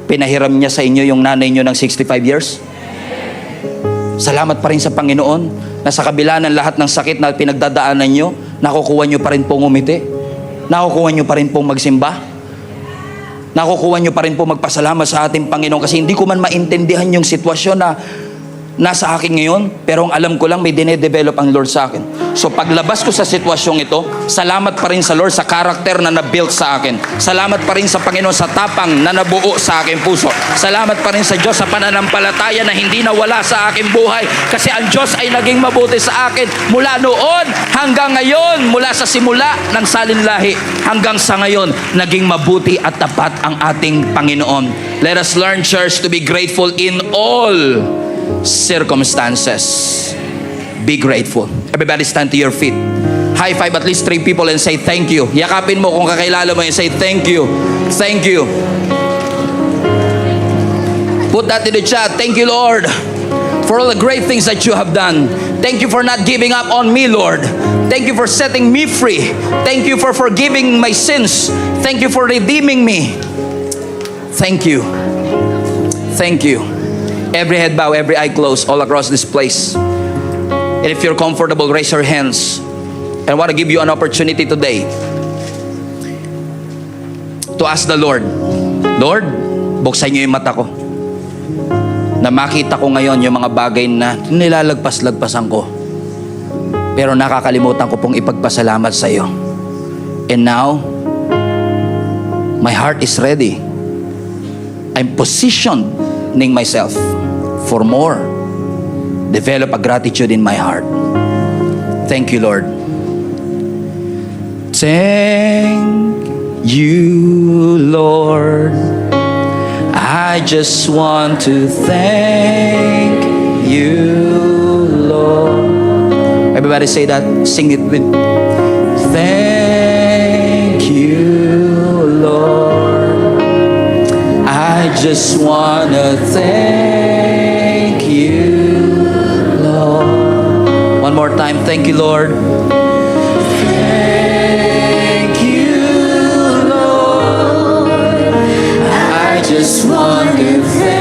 Pinahiram niya sa inyo yung nanay niyo ng 65 years. Salamat pa rin sa Panginoon na sa kabila ng lahat ng sakit na pinagdadaanan niyo, nakukuha niyo pa rin pong umiti. Nakukuha niyo pa rin pong magsimba. Nakukuha niyo pa rin pong magpasalamat sa ating Panginoon kasi hindi ko man maintindihan yung sitwasyon na nasa akin ngayon, pero ang alam ko lang may dinedevelop ang Lord sa akin. So paglabas ko sa sitwasyong ito, salamat pa rin sa Lord sa karakter na na-build sa akin. Salamat pa rin sa Panginoon sa tapang na nabuo sa aking puso. Salamat pa rin sa Diyos sa pananampalataya na hindi nawala sa aking buhay. Kasi ang Diyos ay naging mabuti sa akin mula noon hanggang ngayon. Mula sa simula ng salinlahi hanggang sa ngayon, naging mabuti at tapat ang ating Panginoon. Let us learn, church, to be grateful in all circumstances. Be grateful. Everybody stand to your feet. High five at least 3 people and say thank you. Yakapin mo kung kakilala mo and say thank you. Thank you. Put that in the chat. Thank you, Lord, for all the great things that you have done. Thank you for not giving up on me, Lord. Thank you for setting me free. Thank you for forgiving my sins. Thank you for redeeming me. Thank you. Thank you. Every head bow, every eye closed, all across this place. And if you're comfortable, raise your hands. And I want to give you an opportunity today to ask the Lord, Lord, buksan niyo yung mata ko. Na makita ko ngayon yung mga bagay na nilalagpas-lagpasan ko. Pero nakakalimutan ko pong ipagpasalamat sa iyo. And now, my heart is ready. I'm positioning myself for more. Develop a gratitude in my heart. Thank you, Lord. Thank you, Lord. I just want to thank you, Lord. Everybody say that. Sing it with. Thank you, Lord. I just want to thank you, Lord. One more time. Thank you, Lord. Thank you, Lord. I just want to thank